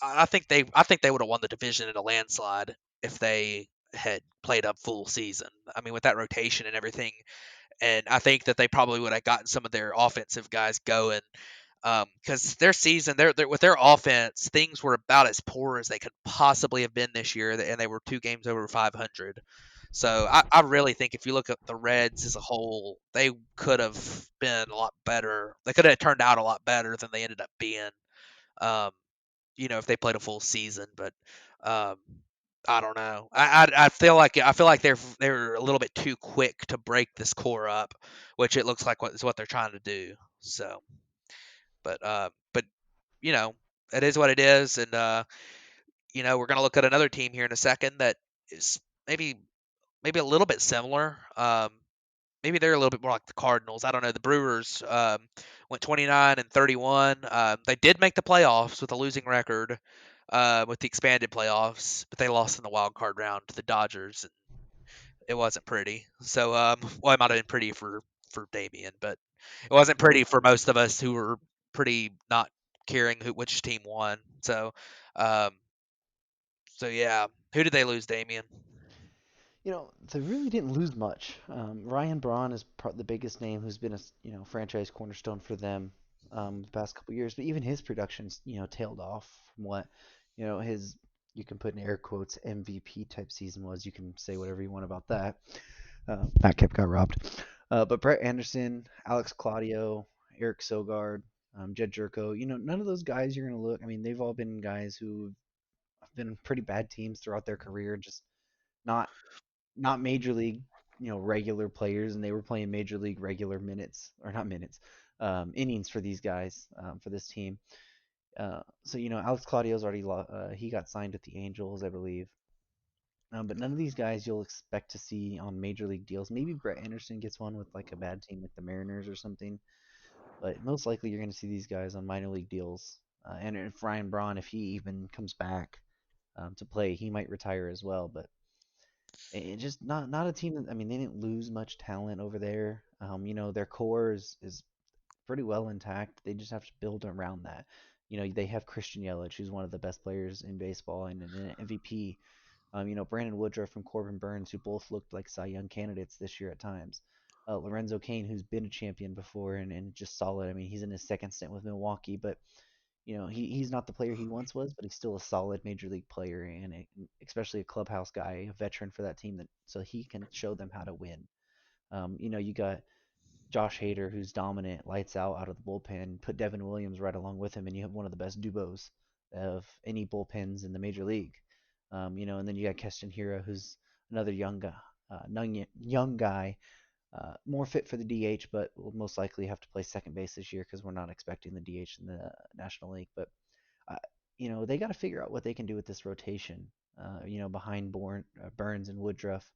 C: I think they would have won the division in a landslide if they had played a full season. I mean, with that rotation and everything, and I think that they probably would have gotten some of their offensive guys going. Because their season, with their offense, things were about as poor as they could possibly have been this year, and they were 2 games over 500. So I really think if you look at the Reds as a whole, they could have been a lot better. They could have turned out a lot better than they ended up being. Um, if they played a full season, but um, I don't know. I feel like they're a little bit too quick to break this core up, which it looks like what is what they're trying to do. So, but you know, it is what it is, and we're gonna look at another team here in a second that is maybe a little bit similar. Maybe they're a little bit more like the Cardinals. I don't know. The Brewers went 29 and 31. They did make the playoffs with a losing record with the expanded playoffs, but they lost in the wild card round to the Dodgers, and it wasn't pretty. So, well, it might have been pretty for Damien, but it wasn't pretty for most of us who were pretty not caring which team won. Um, so yeah, who did they lose, Damien?
B: They really didn't lose much. Ryan Braun is the biggest name who's been a franchise cornerstone for them the past couple years, but even his production's tailed off from what his you can put in air quotes MVP type season was. You can say whatever you want about that. That kept got robbed. But Brett Anderson, Alex Claudio, Eric Sogard, Jed Jerko, none of those guys you're gonna look. I mean, they've all been guys who've been pretty bad teams throughout their career, just not not major league, regular players, and they were playing major league regular minutes or not minutes, innings for these guys for this team. So Alex Claudio's already he got signed with the Angels, I believe. But none of these guys you'll expect to see on major league deals. Maybe Brett Anderson gets one with like a bad team like the Mariners or something. But most likely you're going to see these guys on minor league deals. And if Ryan Braun, if he even comes back to play, he might retire as well. But it just not a team that, I mean, they didn't lose much talent over there. Their core is pretty well intact. They just have to build around that. They have Christian Yelich, who's one of the best players in baseball and an MVP. Brandon Woodruff and Corbin Burns, who both looked like Cy Young candidates this year at times. Lorenzo Cain, who's been a champion before and just solid. I mean, he's in his second stint with Milwaukee, but he's not the player he once was, but he's still a solid major league player and especially a clubhouse guy, a veteran for that team, so he can show them how to win. You got Josh Hader, who's dominant, lights out of the bullpen. Put Devin Williams right along with him, and you have one of the best duos of any bullpens in the major league. And then you got Keston Hira, who's another young guy, more fit for the DH, but will most likely have to play second base this year because we're not expecting the DH in the National League. But uh, they got to figure out what they can do with this rotation. behind Burns and Woodruff,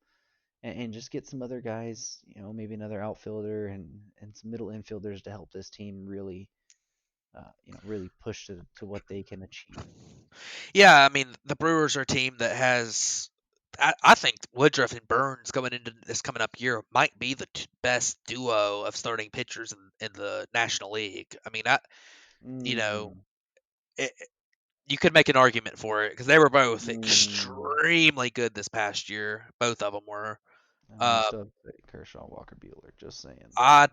B: and just get some other guys, maybe another outfielder and some middle infielders to help this team really, really push to what they can achieve.
C: Yeah, I mean the Brewers are a team that has. I think Woodruff and Burns going into this coming up year might be the best duo of starting pitchers in the National League. I mean, you know,
B: Mm,
C: it, you could make an argument for it because they were both
B: mm.
C: extremely good this past year. Both of them were.
B: You
C: Um,
B: still have to say Kershaw, Walker, Bueller. Just saying.
C: I,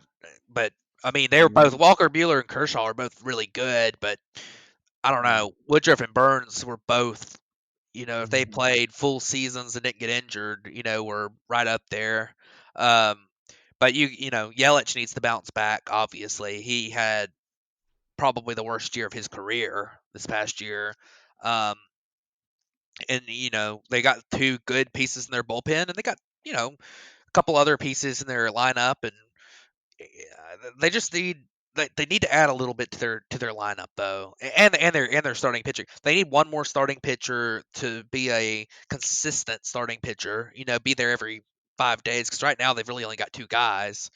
C: but I mean, they were both
B: Mm,
C: Walker Bueller and Kershaw are both really good, but I don't
B: mm,
C: know. Woodruff and Burns were both, if they
B: mm-hmm,
C: played full seasons and didn't get injured, were right up there. Um, but Yelich needs to bounce back. Obviously, he had probably the worst year of his career this past year. Um, and they got two good pieces in their bullpen, and they got a couple other pieces in their lineup, and they just they need to add a little bit to their lineup though, and their starting pitching. They need one more starting pitcher to be a consistent starting pitcher. Be there every 5 days because right now they've really only got two guys.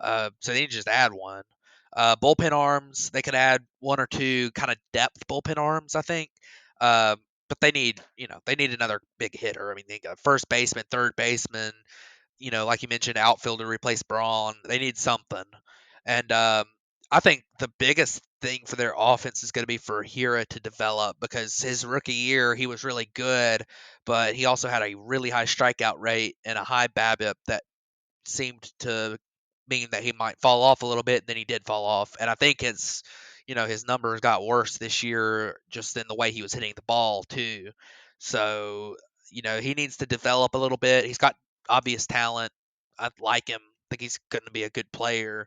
C: So they need to just add one. Bullpen arms, they could add one or two kind of depth bullpen arms, I think. Uh, but they need another big hitter. I mean, they got first baseman, third baseman, like you mentioned, outfielder replace Braun. They need something, and I think the biggest thing for their offense is going to be for Hira to develop because his rookie year he was really good, but he also had a really high strikeout rate and a high BABIP that seemed to mean that he might fall off a little bit, and then he did fall off. And I think his numbers got worse this year just in the way he was hitting the ball too. So, he needs to develop a little bit. He's got obvious talent. I like him. I think he's going to be a good player.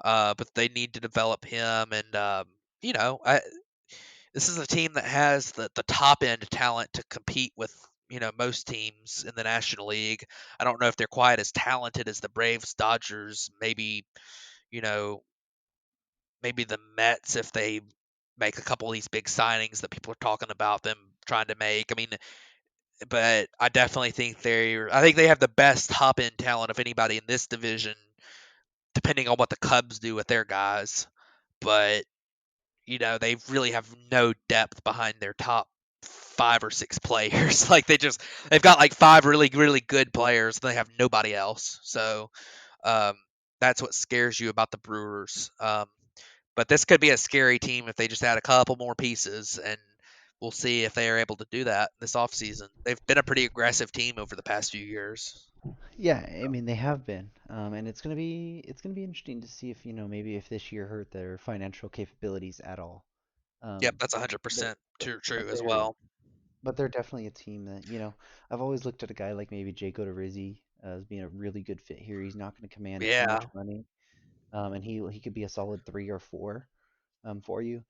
C: But they need to develop him. And, this is a team that has the top end talent to compete with most teams in the National League. I don't know if they're quite as talented as the Braves, Dodgers, you know maybe the Mets if they make a couple of these big signings that people are talking about them trying to make. I mean, but I definitely think they have the best top end talent of anybody in this division, depending on what the Cubs do with their guys. But they really have no depth behind their top 5 or 6 players. Like they've got like 5 really good players, and they have nobody else. So um, that's what scares you about the Brewers. But this could be a scary team if they just add a couple more pieces, and we'll see if they are able to do that this offseason. They've been a pretty aggressive team over the past few years.
B: yeah, I mean they have been, and it's gonna be interesting to see if maybe if this year hurt their financial capabilities at all.
C: Yep,
B: Um,
C: that's
B: but
C: 100%
B: but
C: true
B: but
C: as
B: they're
C: well.
B: but they're definitely a team that I've always looked at a guy like maybe Jake Odorizzi as being a really good fit here. He's not going to command too
C: Yeah,
B: much money, and he could be a solid 3 or 4 for you.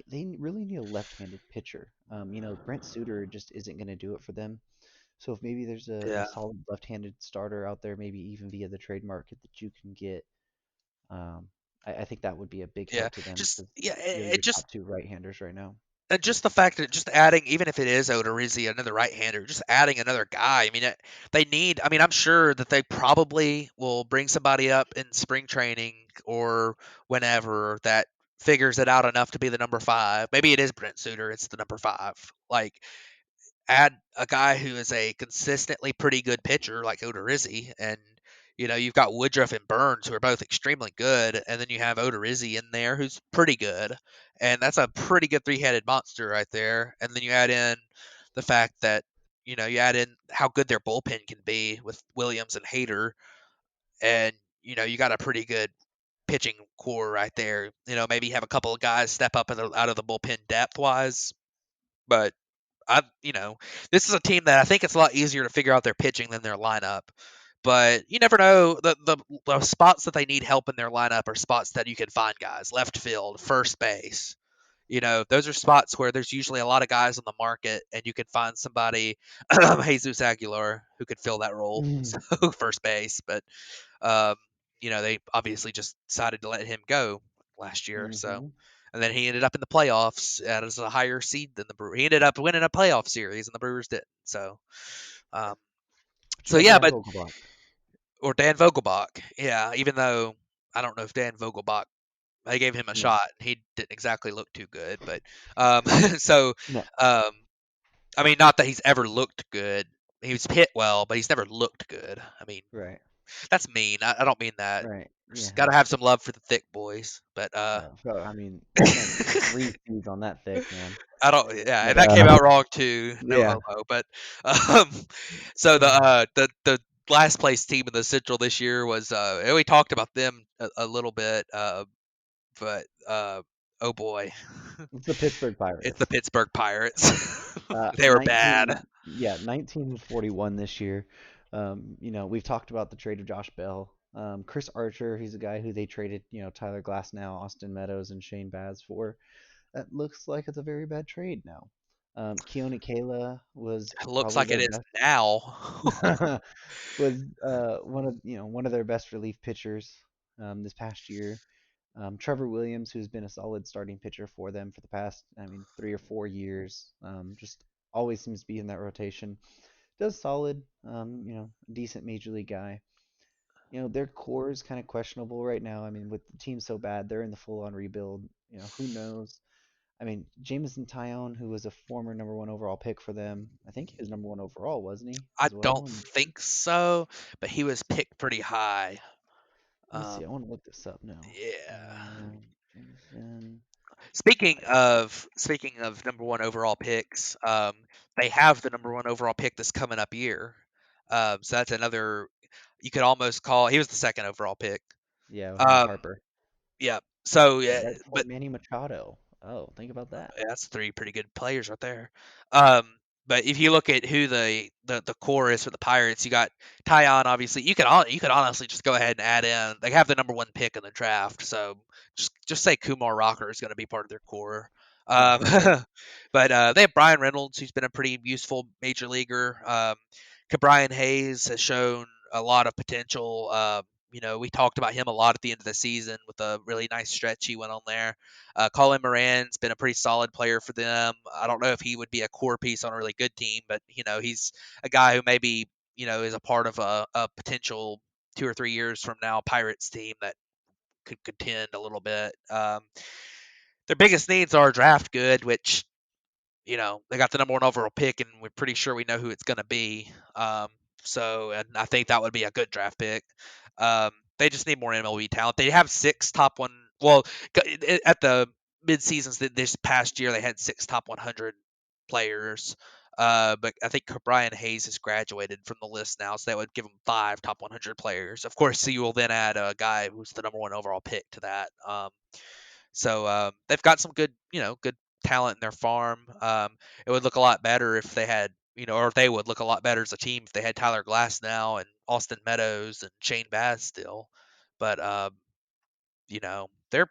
B: They really need a left-handed pitcher. Brent Suter just isn't going to do it for them. So if maybe there's a
C: yeah,
B: solid left-handed starter out there, maybe even via the trade market that you can get, um, I think that would be a big
C: yeah.
B: help to them
C: Just
B: because
C: yeah,
B: your top two right-handers right now.
C: and just the fact that just adding, even if it is Odorizzi, another right-hander, just adding another guy. I mean, they need. I mean, I'm sure that they probably will bring somebody up in spring training or whenever that figures it out enough to be the number 5. Maybe it is Brent Suter. It's the number 5. Like add a guy who is a consistently pretty good pitcher like Odorizzi, and you've got Woodruff and Burns who are both extremely good, and then you have Odorizzi in there who's pretty good, and that's a pretty good three-headed monster right there. And then you add in the fact that you add in how good their bullpen can be with Williams and Hayter, and you got a pretty good pitching core right there. Maybe have a couple of guys step up out of the bullpen depth wise, but I, this is a team that I think it's a lot easier to figure out their pitching than their lineup. But you never know. The spots that they need help in their lineup are spots that you can find guys. Left field, first base. Those are spots where there's usually a lot of guys on the market, and you can find somebody, Jesus Aguilar, who could fill that role. So first base, but um, they obviously just decided to let him go last year. So
B: Mm-hmm.
C: and then he ended up in the playoffs as a higher seed than the Brewers. He ended up winning a playoff series, and the Brewers didn't. Um, so
B: Try
C: yeah,
B: Dan
C: but
B: Vogelbach.
C: or Dan Vogelbach, yeah. Even though I don't know if Dan Vogelbach, they gave him a
B: No,
C: shot. He didn't exactly look too good, but so
B: no,
C: um, I mean, not that he's ever looked good. He's hit well, but he's never looked good. I mean,
B: right,
C: that's mean. I don't mean that.
B: right,
C: Just
B: yeah.
C: gotta have some love for the thick boys. But
B: So I mean, you can't put three C's on that thick, man.
C: I don't. Yeah, and
B: But
C: that came out wrong too. No
B: yeah,
C: homo. But um, so
B: uh,
C: the last place team in the Central this year was and we talked about them a little bit. But oh boy,
B: it's the Pittsburgh
C: it's the
B: Pirates.
C: Pittsburgh Pirates. They were
B: 19,
C: bad.
B: yeah, 1941 this year. We've talked about the trade of Josh Bell. Chris Archer, he's a guy who they traded, Tyler Glasnow, Austin Meadows, and Shane Baz for. That looks like it's a very bad trade now. Keone Kayla was
C: It looks
B: probably
C: like
B: their
C: it is
B: best
C: now.
B: was one of their best relief pitchers this past year. Trevor Williams, who's been a solid starting pitcher for them for the past, 3 or 4 years, just always seems to be in that rotation. Does solid, decent major league guy. Their core is kind of questionable right now. I mean, with the team so bad, they're in the full-on rebuild. Who knows? I mean, Jameson Tyone, who was a former number one overall pick for them, I think he was number one overall, wasn't he,
C: I
B: as well?
C: don't
B: And
C: think so, but he was picked pretty high.
B: let me
C: Um,
B: see. I want to look this up now.
C: yeah.
B: Jameson Tyone.
C: Speaking of number one overall picks, they have the number one overall pick this coming up year. So that's another. You could almost call. He was the second overall pick.
B: Yeah, behind
C: Um,
B: Harper.
C: yeah. So yeah,
B: Right before
C: but
B: Manny Machado. Oh, think about that.
C: yeah, that's three pretty good players right there. Um, but if you look at who the core is for the Pirates, you got Tyon. Obviously, you could honestly just go ahead and add in. They have the number one pick in the draft, so just say Kumar Rocker is going to be part of their core.
B: Oh,
C: Um,
B: for sure.
C: but they have Brian Reynolds, who's been a pretty useful major leaguer. Brian Hayes has shown a lot of potential. We talked about him a lot at the end of the season with a really nice stretch he went on there. Colin Moran's been a pretty solid player for them. I don't know if he would be a core piece on a really good team, but he's a guy who maybe is a part of a potential 2 or 3 years from now Pirates team that could contend a little bit. Their biggest needs are draft good, which they got the number one overall pick, and we're pretty sure we know who it's going to be. And I think that would be a good draft pick. They just need more MLB talent. They have six top one. Well, at the mid seasons this past year, they had six top 100 players. But I think Brian Hayes has graduated from the list now, so that would give them five top 100 players. Of course, so you will then add a guy who's the number one overall pick to that. They've got some good talent in their farm. It would look a lot better if they had, or they would look a lot better as a team if they had Tyler Glass now and Austin Meadows and Shane Baz still. But they're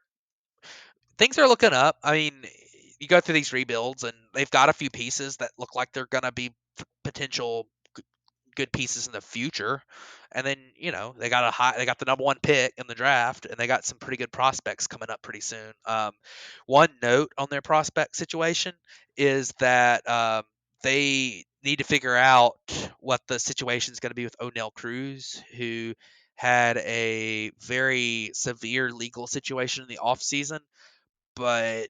C: things are looking up. I mean, you go through these rebuilds and they've got a few pieces that look like they're gonna be potential good pieces in the future. And then, they got the number one pick in the draft and they got some pretty good prospects coming up pretty soon. One note on their prospect situation is that they need to figure out what the situation is going to be with O'Neill Cruz, who had a very severe legal situation in the offseason, but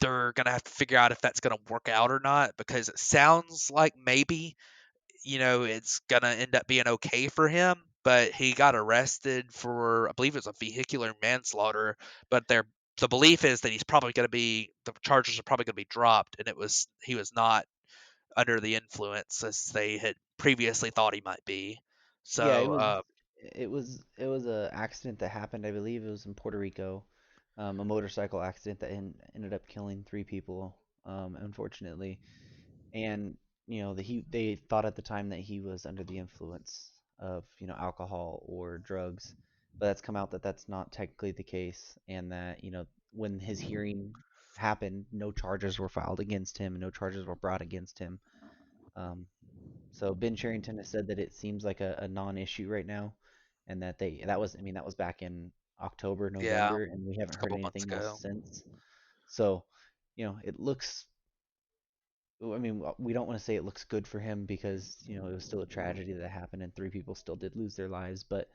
C: they're going to have to figure out if that's going to work out or not because it sounds like maybe it's gonna end up being okay for him. But he got arrested for, I believe it was a vehicular manslaughter. But the belief is that the charges are probably gonna be dropped, and he was not under the influence as they had previously thought he might be.
B: Yeah,
C: So,
B: it was a accident that happened. I believe it was in Puerto Rico, a motorcycle accident that ended up killing three people, unfortunately. And they thought at the time that he was under the influence of alcohol or drugs, but that's come out that that's not technically the case, and that when his hearing happened, no charges were filed against him and no charges were brought against him. Um, so Ben Cherington has said that it seems like a non-issue right now, and that was, I mean, that was back in October,
C: yeah,
B: November, and we haven't
C: a
B: heard
C: couple months
B: anything else
C: ago.
B: since. So, it looks. I mean, we don't want to say it looks good for him because it was still a tragedy that happened and three people still did lose their lives. But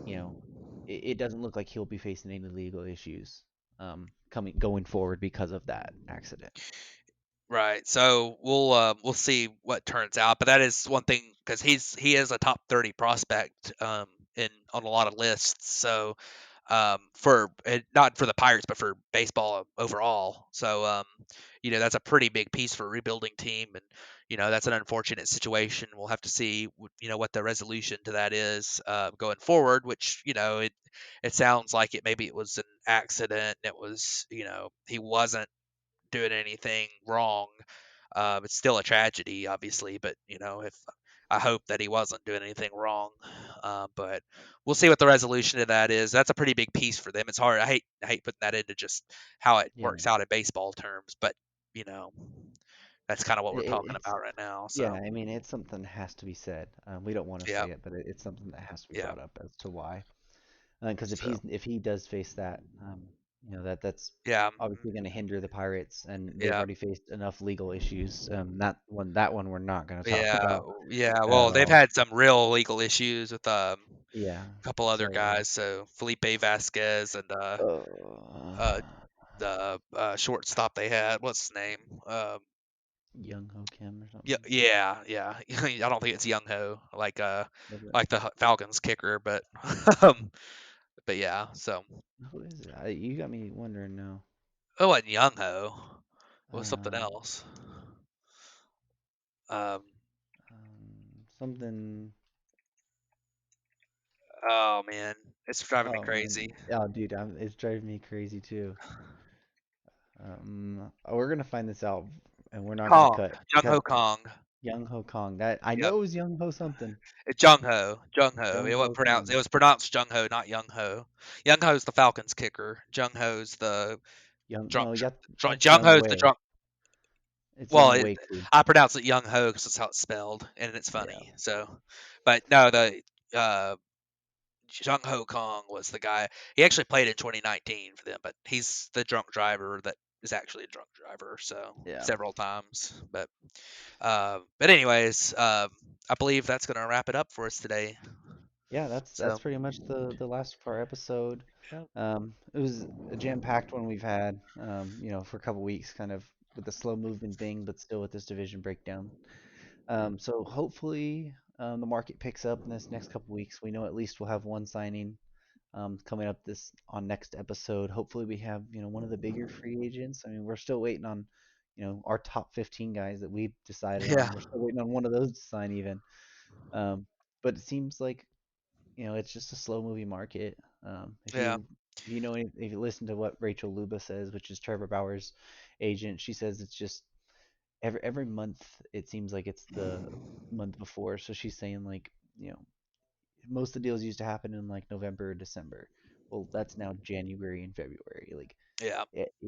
B: you know, it doesn't look like he'll be facing any legal issues coming going forward because of that accident.
C: Right. So we'll see what turns out, but that is one thing because he is a top 30 prospect in on a lot of lists. So for not for the Pirates but for baseball overall. So that's a pretty big piece for a rebuilding team, and that's an unfortunate situation. We'll have to see what the resolution to that is going forward. Which it sounds like maybe it was an accident. It was he wasn't doing anything wrong. It's still a tragedy, obviously, but if I hope that he wasn't doing anything wrong. But we'll see what the resolution of that is. That's a pretty big piece for them. It's hard. I hate putting that into just how it
B: Yeah,
C: works out in baseball terms, but you know that's kind of what we're talking
B: it's
C: about right now.
B: yeah.
C: So
B: I mean, it's something that has to be said. We don't want to
C: yeah,
B: say it, but it's something that has to be
C: yeah,
B: brought up as to why. Because
C: so
B: if he does face that, that's
C: yeah,
B: obviously going to hinder the Pirates, and they've
C: yeah.
B: already faced enough legal issues. That one we're not going to talk
C: Yeah,
B: about
C: yeah.
B: at
C: Well, they've
B: all.
C: had some real legal issues with
B: Yeah.
C: a couple other
B: So,
C: guys. So Felipe Vasquez and uh, the shortstop they had. What's his name?
B: Young Ho Kim or
C: Yeah,
B: something.
C: yeah, yeah. I don't think it's Young Ho
B: Okay.
C: like the Falcons kicker, but um, but yeah. So
B: Who is it? You got me wondering now.
C: it wasn't Young Ho. It was something
B: Um,
C: else. Um,
B: Something.
C: oh man, it's driving me
B: Oh man.
C: crazy.
B: Oh, dude, it's driving me crazy too. We're gonna find this out, and we're not gonna
C: Kong, Jung
B: cut
C: Ho Kong.
B: Young Ho Kong. That I
C: Yep.
B: know it was Young Ho something.
C: It's Jung Ho. Jung Ho.
B: Young
C: It was
B: Ho
C: pronounced. It
B: Kong.
C: was pronounced Jung Ho, not Young Ho. Young Ho's the Falcons kicker. Jung Ho's the
B: Young.
C: drunk.
B: No, that's
C: Jung
B: Young
C: Ho's the
B: Wei.
C: drunk.
B: It's
C: Well,
B: Young Wei Koo.
C: I pronounce it Young Ho because that's how it's spelled, and it's
B: Yeah.
C: funny. So, but no, the Jung Ho Kong was the guy. He actually played in 2019 for them, but he's the drunk driver that is actually a drunk driver. So
B: Yeah.
C: several times, but anyways, I believe that's gonna wrap it up for us today.
B: Yeah, that's
C: So
B: pretty much the last of our episode.
C: yeah,
B: It was a jam-packed one we've had, for a couple weeks, kind of with the slow moving thing, but still with this division breakdown. So hopefully, the market picks up in this next couple weeks. We know at least we'll have one signing, coming up this on next episode. Hopefully, we have, one of the bigger free agents. I mean, we're still waiting on, our top 15 guys that we decided
C: yeah,
B: on. We're still waiting on one of those to sign even. Um, but it seems like it's just a slow moving market. If
C: yeah,
B: if you listen to what Rachel Luba says, which is Trevor Bauer's agent, she says it's just every month it seems like it's the month before. So she's saying like, most of the deals used to happen in like November or December. Well, that's now January and February. Like,
C: yeah.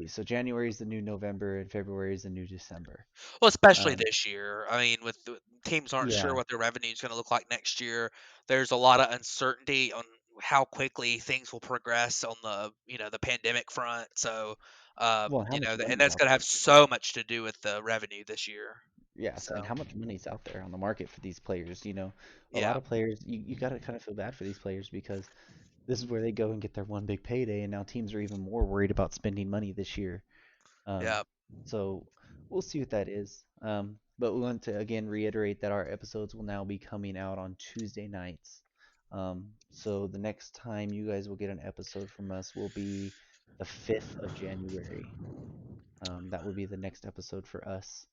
B: so January is the new November and February is the new December.
C: Well, especially
B: Um,
C: this year. I mean, with the teams aren't sure
B: yeah.
C: what their revenue is going to look like next year. There's a lot of uncertainty on how quickly things will progress on the pandemic front. So,
B: Well, how much
C: and
B: money's
C: that's
B: out
C: going to have
B: there?
C: so much to do with the revenue this year.
B: Yes,
C: So,
B: and how much money's out there on the market for these players? A lot
C: yeah,
B: of players, you got to kind of feel bad for these players because this is where they go and get their one big payday, and now teams are even more worried about spending money this year. Um,
C: yeah,
B: so we'll see what that is. But we want to again reiterate that our episodes will now be coming out on Tuesday nights. So the next time you guys will get an episode from us will be the 5th of January. That will be the next episode for us.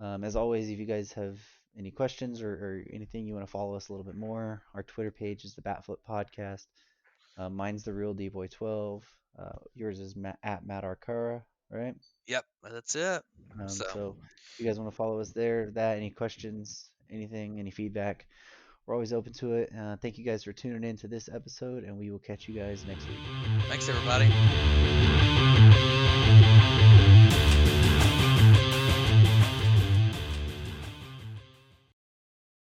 B: As always, if you guys have any questions or anything you want to follow us a little bit more, our Twitter page is the Batflip Podcast. Mine's the real D-Boy12. Yours is at Matt Arcara, right?
C: yep, that's it. So,
B: So if you guys want to follow us there, any questions, anything, any feedback, we're always open to it. Thank you guys for tuning in to this episode, and we will catch you guys next week.
C: thanks everybody.